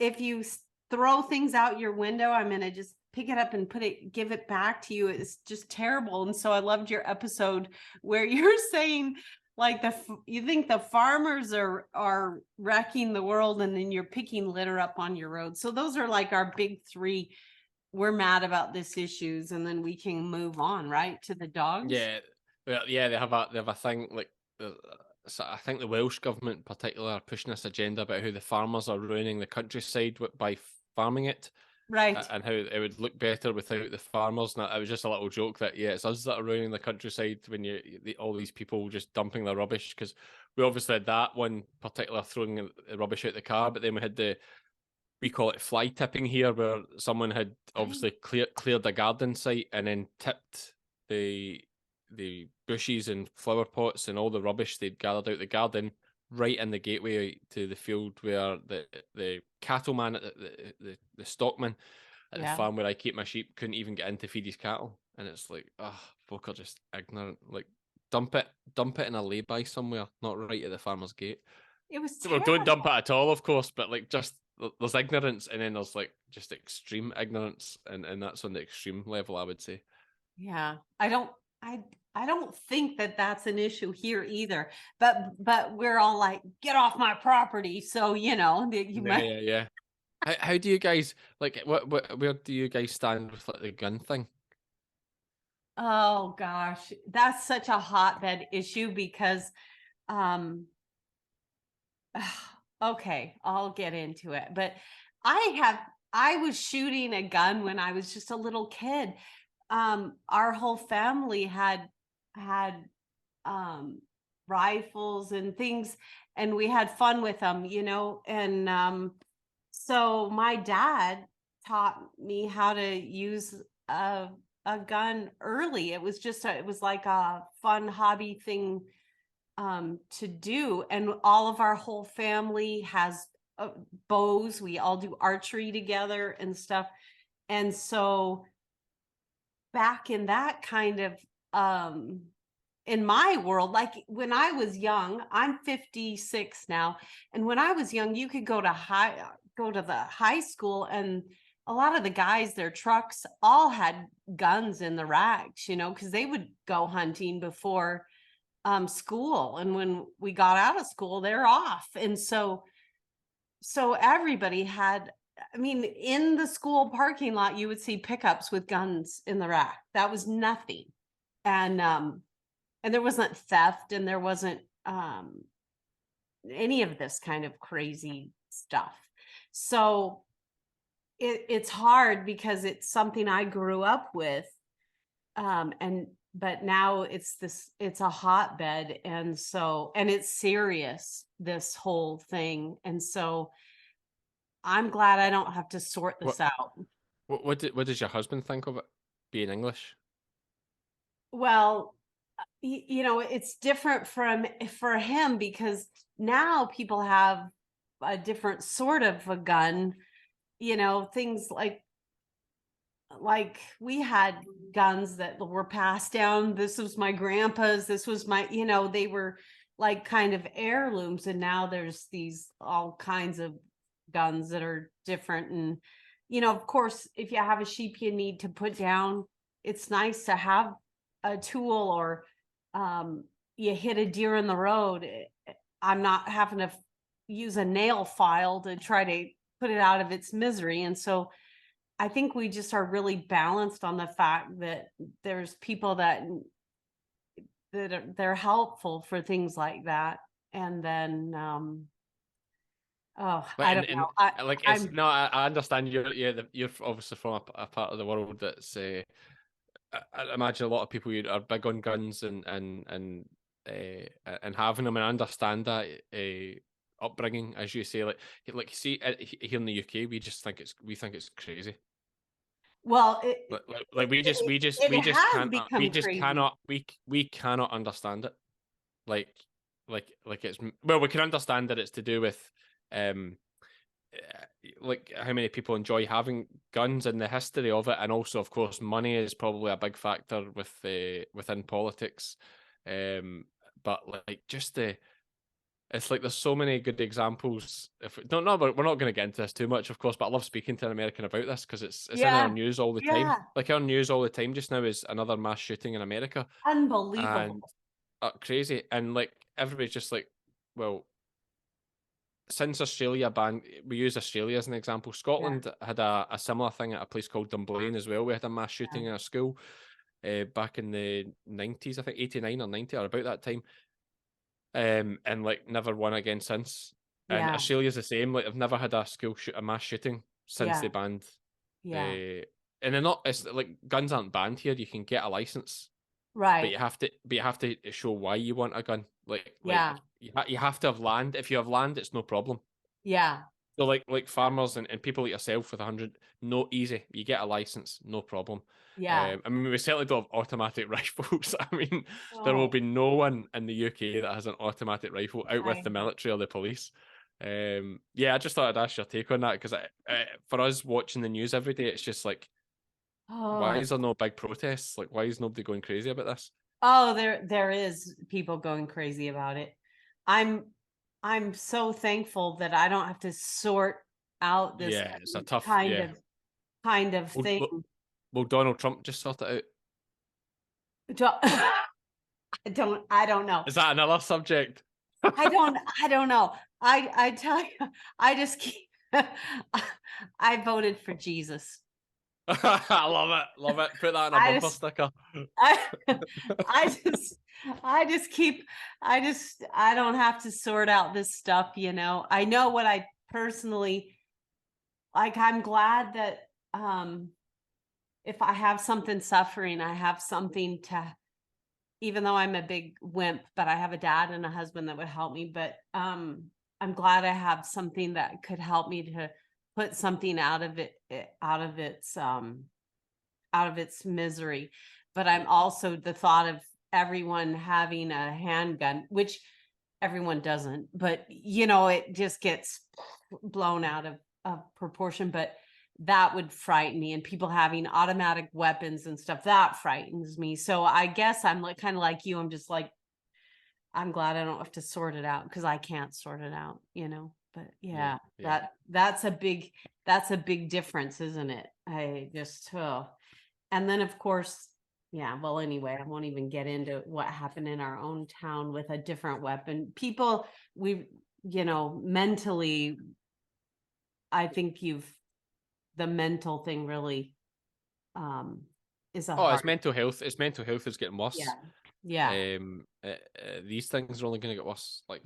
if you throw things out your window, I'm gonna just pick it up and give it back to you. It's just terrible. And so I loved your episode where you're saying, like, you think the farmers are wrecking the world, and then you're picking litter up on your road. So those are like our big three. We're mad about this issues, and then we can move on, right, to the dogs. Yeah, well, yeah, they have a thing like so I think the Welsh government in particular are pushing this agenda about how the farmers are ruining the countryside by farming it, Right. and how it would look better without the farmers. And it was just a little joke that yeah, it's us that are ruining the countryside when all these people just dumping their rubbish, because we obviously had that one particular throwing the rubbish out the car, but then we call it fly tipping here, where someone had obviously cleared a garden site and then tipped the bushes and flower pots and all the rubbish they'd gathered out the garden right in the gateway to the field where the cattleman, the stockman at the farm where I keep my sheep couldn't even get in to feed his cattle. And it's like, folk are just ignorant. Like, dump it in a lay-by somewhere, not right at the farmer's gate. It was Well, don't dump it at all, of course, but like just there's ignorance, and then there's like just extreme ignorance, and that's on the extreme level, I would say. Yeah, I don't think that that's an issue here either. But we're all like, get off my property. So Yeah. How do you guys like? Where do you guys stand with like the gun thing? Oh gosh, that's such a hotbed issue because, okay, I'll get into it. But I was shooting a gun when I was just a little kid. Our whole family had rifles and things, and we had fun with them, and so my dad taught me how to use a a gun early. It was just it was like a fun hobby thing to do. And all of our whole family has bows. We all do archery together and stuff. And so back in that kind of in my world, like when I was young, I'm 56 now, and when I was young, you could go to the high school, and a lot of the guys, their trucks all had guns in the racks, you know, because they would go hunting before school, and when we got out of school, they're off. And so everybody had, I mean, in the school parking lot, you would see pickups with guns in the rack. That was nothing. And there wasn't theft, and there wasn't any of this kind of crazy stuff. So it's hard because it's something I grew up with. But now it's a hotbed. And it's serious, this whole thing. And so I'm glad I don't have to sort What this out. what does your husband think of it being English? Well, you know, it's different for him because now people have a different sort of a gun, you know, things like we had guns that were passed down. This was my grandpa's, this was my, you know, they were like kind of heirlooms, and now there's these all kinds of guns that are different. And you know, of course, if you have a sheep you need to put down, it's nice to have a tool. Or you hit a deer in the road, I'm not having to use a nail file to try to put it out of its misery. And so I think we just are really balanced on the fact that there's people that they're helpful for things like that. And then oh, Like, I don't and know. like it's I'm no, I understand you're obviously from a part of the world that's I imagine a lot of people are big on guns and having them, and I understand that upbringing, as you say, like see here in the UK, we think it's crazy. well, We it just has can't become crazy. we cannot understand it. Like it's, well, we can understand that it's to do with um like how many people enjoy having guns and the history of it, and also of course money is probably a big factor with within politics. But like just the it's like there's so many good examples. If don't know, but we're not going to get into this too much, of course. But I love speaking to an American about this because it's in our Yeah, news all the time. yeah, Like our news all the time just now is another mass shooting in America, and unbelievable. crazy. And like everybody's just like, well, since Australia banned, we use Australia as an example. Yeah, Scotland had a similar thing at a place called Dunblane as well. We had a mass yeah, shooting in a school back in the 90s, I think 89 or 90 or about that time. And like never won again since. And yeah, Australia's the same. Like they've never had a mass shooting since yeah, they banned. yeah. Uh, and they're not. It's like guns aren't banned here. You can get a license, but Right. you have to show why you want a gun. Yeah, You have to have land. If you have land, it's no problem. yeah, So like farmers and people like yourself with 100, no easy. You get a license, no problem. yeah. I mean, we certainly don't have automatic rifles. I mean, there will Oh, be no one in the UK that has an automatic rifle out with I the know. military or the police. Yeah, I just thought I'd ask your take on that because for us watching the news every day, it's just like, why Oh, is there no big protests? Like, why is nobody going crazy about this? oh, there is people going crazy about it. I'm I'm so thankful that I don't have to sort out this Yeah, it's a tough. kind Yeah, of kind of will, thing. will, will Donald Trump just sort it out? I don't know. Is that another subject? I don't know. I tell you, I just keep I voted for Jesus. I love it. Love it. Put that on a I bumper just sticker. I I just I just keep I don't have to sort out this stuff, you know. I know what I personally like. I'm glad that if I have something suffering, I have something to, even though I'm a big wimp, but I have a dad and a husband that would help me. But I'm glad I have something that could help me to put something out of it out of its out of its misery. But I'm also the thought of everyone having a handgun, which everyone doesn't, but it just gets blown out of proportion. But that would frighten me, and people having automatic weapons and stuff, that frightens me. So I guess I'm like kind of like you. I'm just like, I'm glad I don't have to sort it out, because I can't sort it out, but Yeah. that's a big difference, isn't it? And then of course, well, anyway, I won't even get into what happened in our own town with a different weapon. People, mentally, I think the mental thing really is a Oh, hard. It's mental health is getting worse. Yeah. These things are only going to get worse. Like,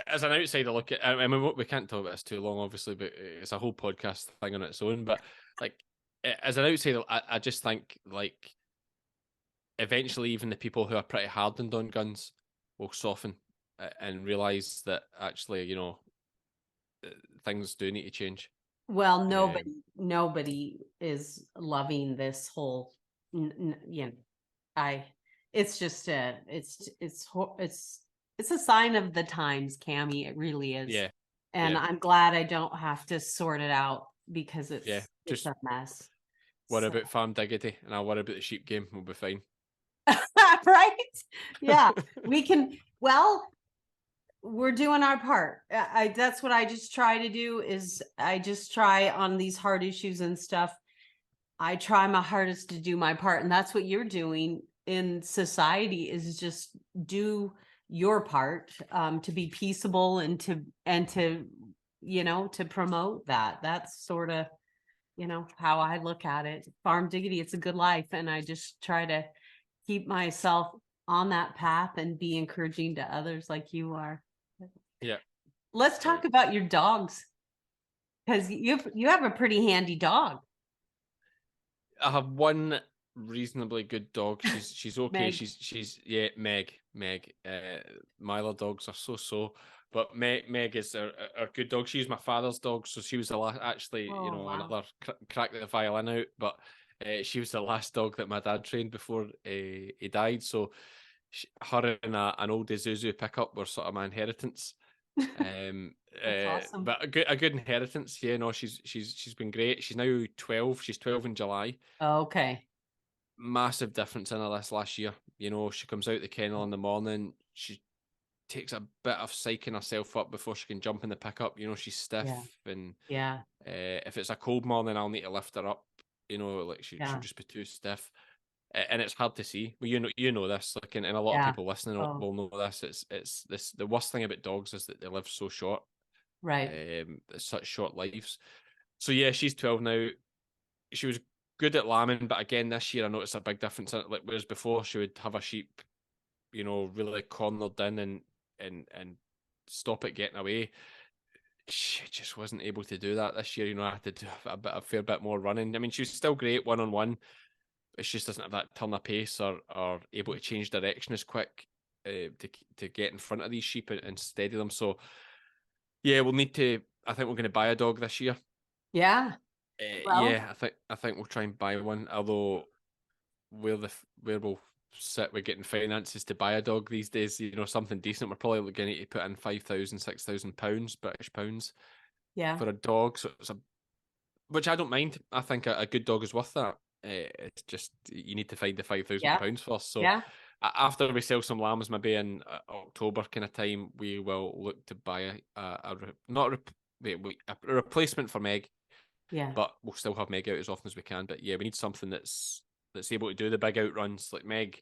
as an outsider look at, I mean, we can't talk about this too long, obviously, but it's a whole podcast thing on its own. But like, as an outsider, I just think like eventually, even the people who are pretty hardened on guns will soften and realize that actually, things do need to change. Well, Um, nobody is loving this whole, I, it's just it's a sign of the times, Cammy. It really is. yeah, And yeah, I'm glad I don't have to sort it out, because yeah. it's Just a mess. worry So, about Farm Diggity, and I'll worry about the sheep game. We'll be fine. right? Yeah, well, we're doing our part. That's what I just try to do, is I just try on these hard issues and stuff. I try my hardest to do my part, and that's what you're doing in society, is just do your part, to be peaceable, and to to promote that. That's sort of how I look at it. Farm Diggity, it's a good life, and I just try to keep myself on that path and be encouraging to others like you are. Yeah. Let's Yeah. talk about your dogs, because you have a pretty handy dog, I have one reasonably good dog. She's okay. Meg. She's yeah, Meg. My other dogs are so, but Meg is our good dog. She's my father's dog, so she was the last. Actually, Oh, wow. another crack the violin out, but she was the last dog that my dad trained before he died. So her and an old Isuzu pickup were sort of my inheritance. That's awesome. But a good inheritance. Yeah, no, she's been great. She's now 12. She's 12 in July. Okay. Massive difference in her this last year. She comes out the kennel in the morning. She takes a bit of psyching herself up before she can jump in the pickup. She's stiff, Yeah. and Yeah. if it's a cold morning, I'll need to lift her up. Like she'll Yeah. just be too stiff. And it's hard to see. Well, you know this, like, and a lot of Yeah. people listening Oh, will know this. It's this the worst thing about dogs is that they live so short. right. Such short lives. So yeah, she's 12 now. She was good at lambing, but again this year I noticed a big difference in it. Like, whereas before she would have a sheep, really cornered in and stop it getting away. She just wasn't able to do that this year. I had to do a fair bit more running. I mean, she was still great one on one. It just doesn't have that turn of pace or able to change direction as quick to get in front of these sheep and steady them. So yeah, we'll need to. I think we're going to buy a dog this year. Yeah. Well, Yeah, I think we'll try and buy one. Although where we'll sit with getting finances to buy a dog these days, something decent, we're probably going to need to put in 5,000, 6,000 pounds, British pounds, yeah. for a dog. So which I don't mind. I think a good dog is worth that. It's just you need to find the 5,000 Yeah. pounds first. So Yeah. after we sell some lambs, maybe in October kind of time, we will look to buy a replacement for Meg, Yeah. but we'll still have Meg out as often as we can. But yeah, we need something that's able to do the big outruns. Like Meg,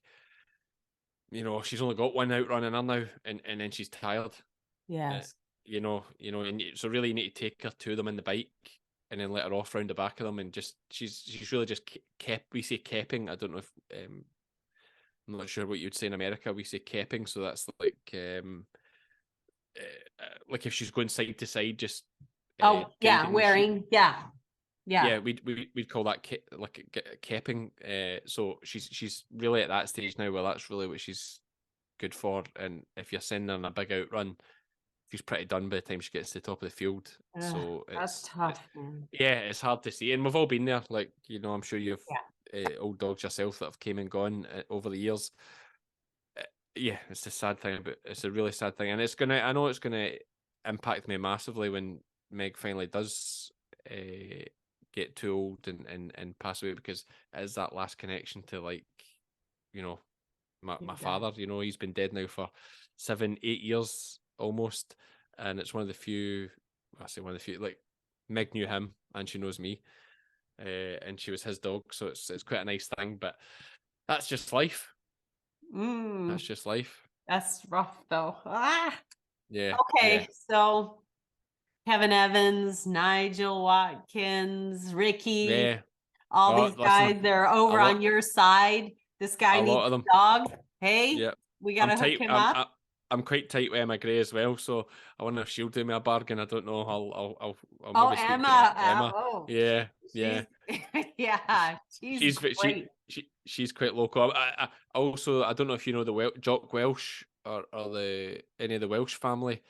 she's only got one outrun in her now, and then she's tired. Uh, Yes. so really you need to take her to them in the bike and then let her off round the back of them, and just she's really just kept. We say kepping. I don't know if I'm not sure what you'd say in America. We say kepping, so that's like if she's going side to side, just Oh, yeah. guiding the sheep. Wearing. Yeah. Yeah. Yeah, we'd call that kepping. So she's really at that stage now where that's really what she's good for. And if you're sending her on a big outrun, she's pretty done by the time she gets to the top of the field. Ugh, So that's tough, man. yeah, it's hard to see, and we've all been there. Like, you know, I'm sure you've Yeah. old dogs yourself that have came and gone over the years. Yeah, it's a sad thing, but it's a really sad thing, and I know it's gonna impact me massively when Meg finally does get too old and pass away, because it is that last connection to, like, you know, my Yeah. father. You know, he's been dead now for 7-8 years almost, and it's one of the few. I say one of the few. Like, Meg knew him, and she knows me, and she was his dog, so it's quite a nice thing. But that's just life. That's Mm, just life. that's rough though. Ah. Yeah, yeah, Okay, so Kevin Evans, Nigel Watkins, Ricky, yeah. all Oh, these listen, guys, they're a over lot, on your side. This guy a needs lot of them. a dog. Hey, Yeah, we I'm gotta hook tight. him up. I'm quite tight with Emma Gray as well. So I wonder if she'll do me a bargain. I don't know. I'll Oh, maybe speak to Emma. Emma. Oh, Yeah, she's yeah. yeah, she's great. She's quite local. I also, I don't know if you know the Jock Welsh, or the any of the Welsh family.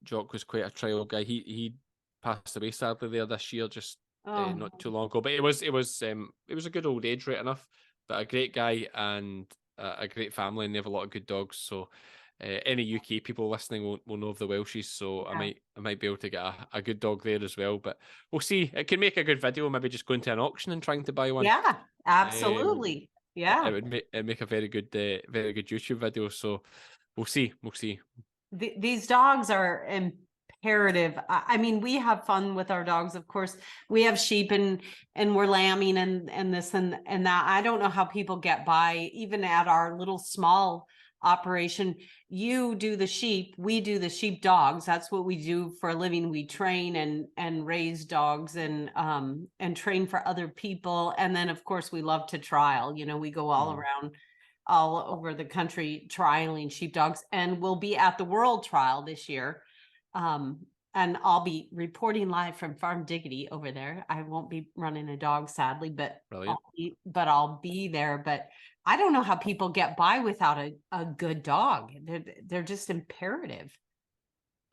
Jock was quite a trial guy. He passed away sadly there this year, just Oh, not too long ago. But it was a good old age, right enough. But a great guy, and a great family, and they have a lot of good dogs. So any UK people listening will know of the Welshies. So yeah. I might be able to get a good dog there as well. But we'll see. It can make a good video. Maybe just going to an auction and trying to buy one. Yeah, Um, absolutely. it Yeah. would make a very good YouTube video. So we'll see. We'll see. These dogs are imperative. I mean, we have fun with our dogs. Of course, we have sheep and we're lambing and this and that. I don't know how people get by, even at our little small operation. You do the sheep, we do the sheep dogs. That's what we do for a living. We train and raise dogs and train for other people. And then of course we love to trial. You know, we go all around all over the country trialing sheepdogs, and we'll be at the world trial this year. And I'll be reporting live from Farm Diggity over there. I won't be running a dog, sadly, but Brilliant. I'll be there. But I don't know how people get by without a good dog. They're just imperative.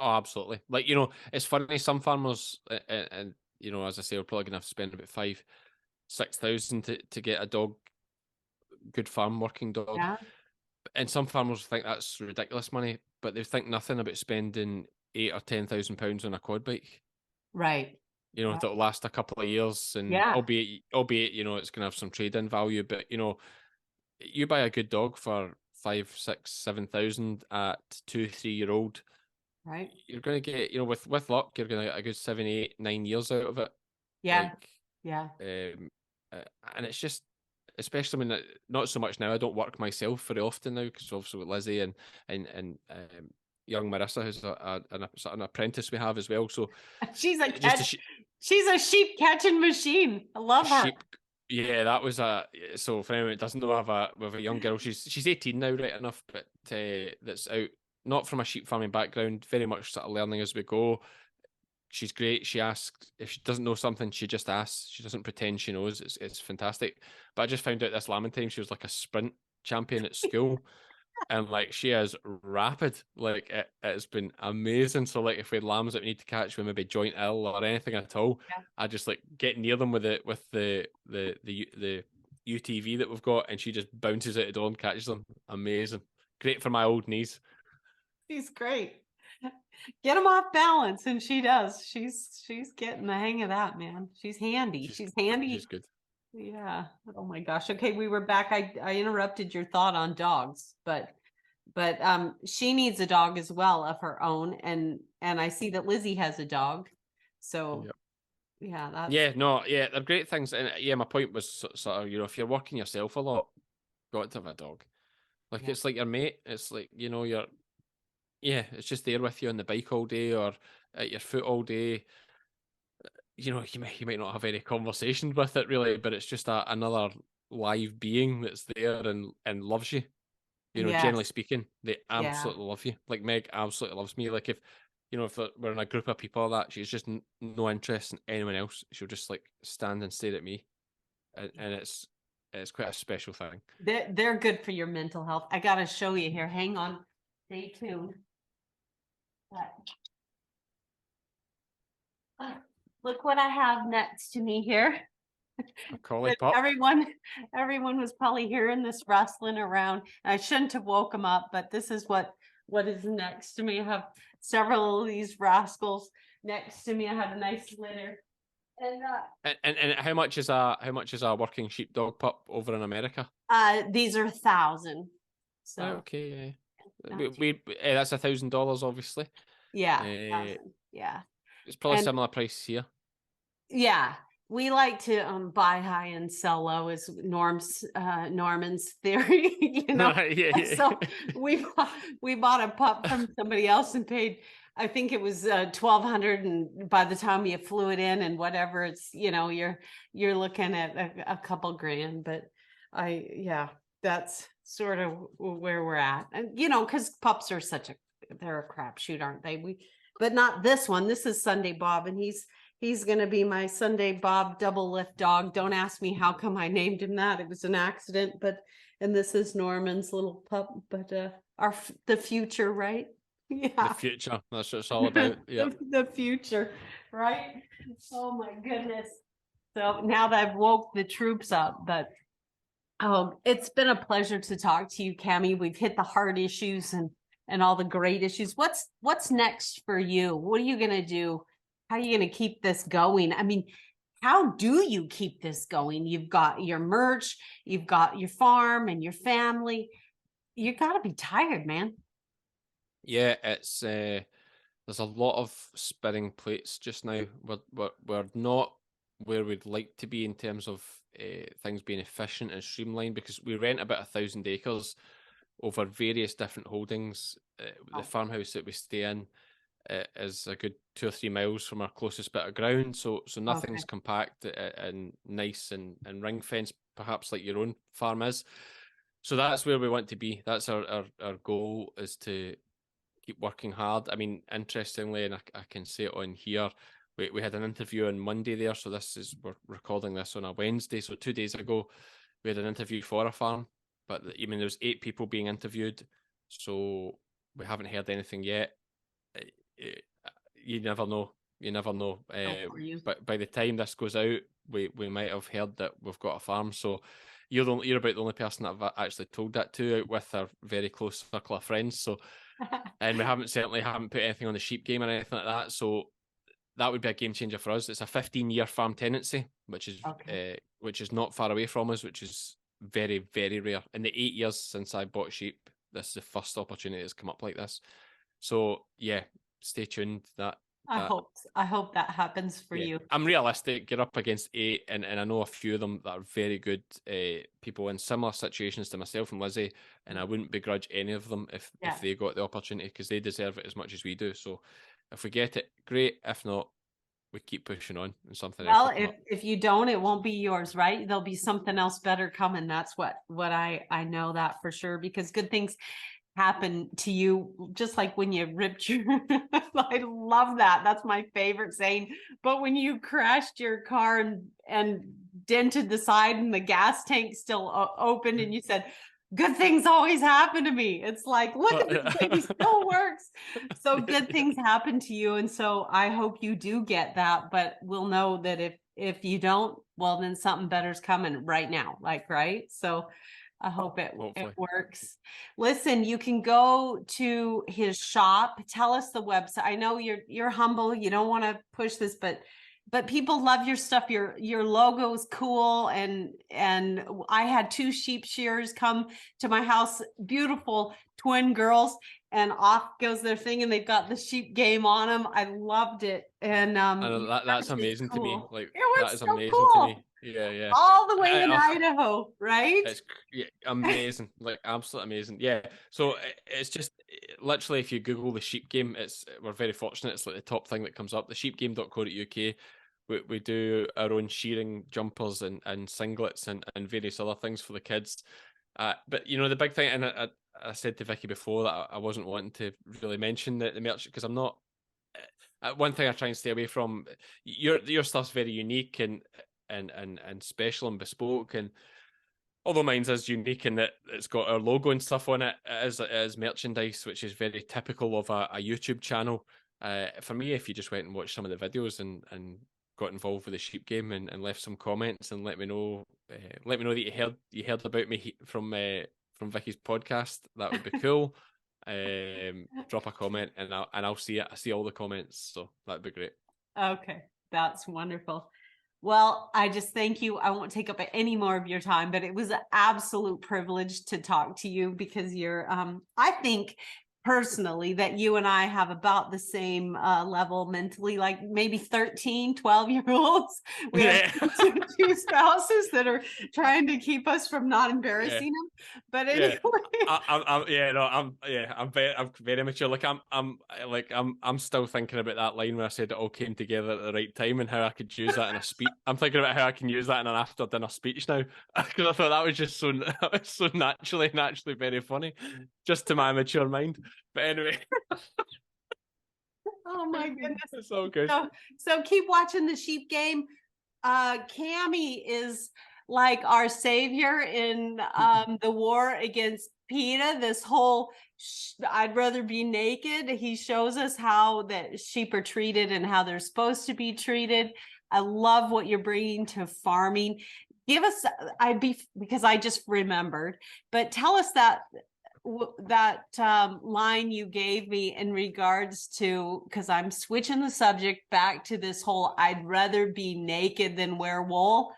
Oh, absolutely. Like, you know, it's funny. Some farmers, and you know, as I say, we're probably gonna have to spend about 5,000-6,000 to get a dog, good farm working dog. Yeah. And some farmers think that's ridiculous money, but they think nothing about spending £8,000 or £10,000 on a quad bike. Right. You know, Right. that'll last a couple of years, and Yeah. albeit, you know, it's gonna have some trade-in value. But you know, you buy a good dog for 5, 6, 7,000 at 2, 3 year old, Right. you're gonna get, you know, with luck, you're gonna get a good 7, 8, 9 years out of it. Yeah. Like, Yeah. and it's just, especially when not so much now. I don't work myself very often now, because obviously with Lizzie and young Marissa, who's an apprentice we have as well. So She's a just catch. She's a sheep catching machine. I love her. sheep. Yeah, that was so for anyone that doesn't know, we have a young girl. She's 18 now, right enough, but that's out, not from a sheep farming background, very much sort of learning as we go. She's great. She asks if she doesn't know something, she just asks. She doesn't pretend she knows. It's fantastic. But I just found out this lambing time she was like a sprint champion at school, and like she is rapid. Like it's been amazing. So like if we had lambs that we need to catch with maybe joint ill or anything at all, Yeah. I just like get near them with the UTV that we've got, and she just bounces out the door and catches them. Amazing. Great for my old knees. She's great. Get them off balance, and she does. She's getting the hang of that, man. She's handy. She's She's she's handy. good. Yeah. Oh my gosh. Okay, we were back. I interrupted your thought on dogs, but she needs a dog as well of her own, and I see that Lizzie has a dog. So Yep. yeah, that's Yeah, no, yeah, they're great things. And yeah, my point was sort of, you know, if you're working yourself a lot, got to have a dog. Like, yeah. it's like your mate. It's like, you know, yeah, it's just there with you on the bike all day or at your foot all day. You know, you might not have any conversations with it really, but it's just another live being that's there and loves you. You know, generally Yes. speaking, they Yeah. absolutely love you. Like, Meg absolutely loves me. Like, if you know, if we're in a group of people like that, she's just no interest in anyone else. She'll just like stand and stare at me, and it's quite a special thing. They're good for your mental health. I gotta show you here. Hang on. Stay tuned. Look what I have next to me here. A collie But pup. everyone was probably hearing this rustling around. I shouldn't have woke them up, but this is what is next to me. I have several of these rascals next to me. I have a nice litter. And how much is a working sheepdog pup over in America? These are 1,000. So okay, we that's $1,000 obviously. yeah, 1,000, yeah. It's probably And similar price here. yeah, we like to buy high and sell low is Norman's theory, you know. yeah. So we bought a pup from somebody else and paid, I think it was 1,200, and by the time you flew it in and whatever, it's, you know, you're looking at a couple grand. But that's sort of where we're at. And you know, because pups are they're a crapshoot, aren't they? But not this one. This is Sunday Bob, and he's going to be my Sunday Bob double lift dog. Don't ask me how come I named him that. It was an accident. And this is Norman's little pup. But the future, right? Yeah, The future. That's what it's all about. Yeah. the future, right? Oh my goodness. So now that I've woke the troops up, but oh, it's been a pleasure to talk to you, Cammy. We've hit the hard issues and all the great issues. What's next for you? What are you gonna do? How are you gonna keep this going? I mean, how do you keep this going? You've got your merch, you've got your farm and your family. You gotta be tired, man. Yeah, it's there's a lot of spinning plates just now. We're not where we'd like to be in terms of things being efficient and streamlined, because we rent about 1,000 acres over various different holdings. The farmhouse that we stay in is a good 2 or 3 miles from our closest bit of ground, so nothing's compact and nice and ring fence, perhaps like your own farm is. So that's where we want to be. That's our goal, is to keep working hard. I mean, interestingly, and I can say it on here, we had an interview on Monday there, so we're recording this on a Wednesday, so 2 days ago we had an interview for a farm, but I mean there's 8 people being interviewed, so we haven't heard anything yet. You never know. But by the time this goes out, we might have heard that we've got a farm. So you're about the only person that I've actually told that to, out with our very close circle of friends. So, and we haven't put anything on the sheep game or anything like that. So that would be a game changer for us. It's a 15-year farm tenancy, which is not far away from us, which is very, very rare. In the 8 years since I bought sheep, this is the first opportunity that's come up like this. So yeah, stay tuned. I hope that happens for you. I'm realistic. You're up against 8, and I know a few of them that are very good people in similar situations to myself and Lizzie, and I wouldn't begrudge any of them if they got the opportunity, because they deserve it as much as we do. So if we get it, great. If not, we keep pushing on and something else. Well, if you don't, it won't be yours, right? There'll be something else better coming. That's what I know that for sure, because good things happen to you, just like when you ripped your I love that. That's my favorite saying. But when you crashed your car and dented the side and the gas tank still open, and you said, good things always happen to me. It's like, look at this baby still works. So good things happen to you. And so I hope you do get that, but we'll know that if you don't, well, then something better's coming right now. Right? So I hope it works. Listen, you can go to his shop. Tell us the website. I know you're humble. You don't want to push this, but people love your stuff. Your logo is cool. And I had 2 sheep shearers come to my house, beautiful twin girls, and off goes their thing, and they've got the sheep game on them. I loved it. And that's amazing to me. Like, that is so amazing cool. to me. Yeah. All the way in Idaho, right? It's amazing, like absolutely amazing. Yeah. So it's just literally, if you Google the sheep game, we're very fortunate. It's like the top thing that comes up. The sheepgame.co.uk. We do our own shearing jumpers and singlets and various other things for the kids. But you know, the big thing, and I said to Vicki before that I wasn't wanting to really mention the merch, because I'm not. One thing I try and stay away from. Your stuff's very unique and special and bespoke, and Although mine's is unique in that it's got our logo and stuff on it. It is merchandise, which is very typical of a YouTube channel. For me, if you just went and watched some of the videos and got involved with the sheep game and left some comments and let me know that you heard about me from Vicky's podcast, that would be cool. Drop a comment and I'll see it. I see all the comments, so that'd be great. Okay, that's wonderful. Well, I just thank you. I won't take up any more of your time, but it was an absolute privilege to talk to you because you're, I think personally that you and I have about the same level mentally, like maybe 13, 12-year-olds. We have two spouses that are trying to keep us from not embarrassing them. But anyway. I'm very mature. Like I'm still thinking about that line where I said it all came together at the right time and how I could use that in a speech. I'm thinking about how I can use that in an after dinner speech now because I thought that was just so naturally very funny, just to my mature mind. But anyway. Oh my goodness. It's all good. So keep watching the sheep game. Cammy is like our savior in the war against PETA. This whole I'd rather be naked. He shows us how that sheep are treated and how they're supposed to be treated. I love what you're bringing to farming. Give us, because I just remembered, but tell us that line you gave me in regards to, because I'm switching the subject back to this whole I'd rather be naked than wear wool.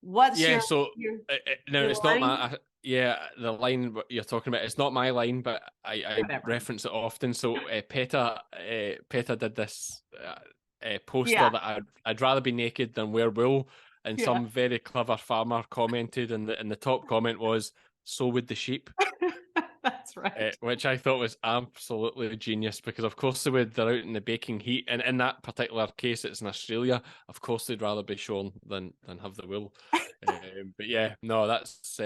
What's no, your it's line? not my the line you're talking about. It's not my line, but I reference it often. So PETA did this poster that I'd rather be naked than wear wool, and some very clever farmer commented, and the top comment was, "So would the sheep." That's right. Which I thought was absolutely genius because, of course, they would. They're out in the baking heat, and in that particular case, it's in Australia. Of course, they'd rather be shorn than have the wool. But yeah, no, that's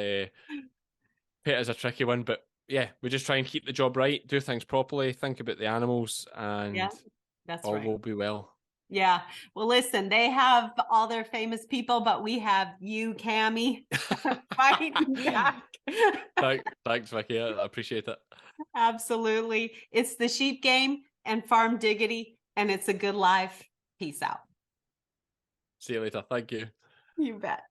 PETA's a tricky one. But yeah, we just try and keep the job right, do things properly, think about the animals, and that's all right. will be well. Yeah. Well, listen, they have all their famous people, but we have you, Cammy, fighting back. Thanks, Vicki. I appreciate it. Absolutely. It's the sheep game and Farm Diggity, and it's a good life. Peace out. See you later. Thank you. You bet.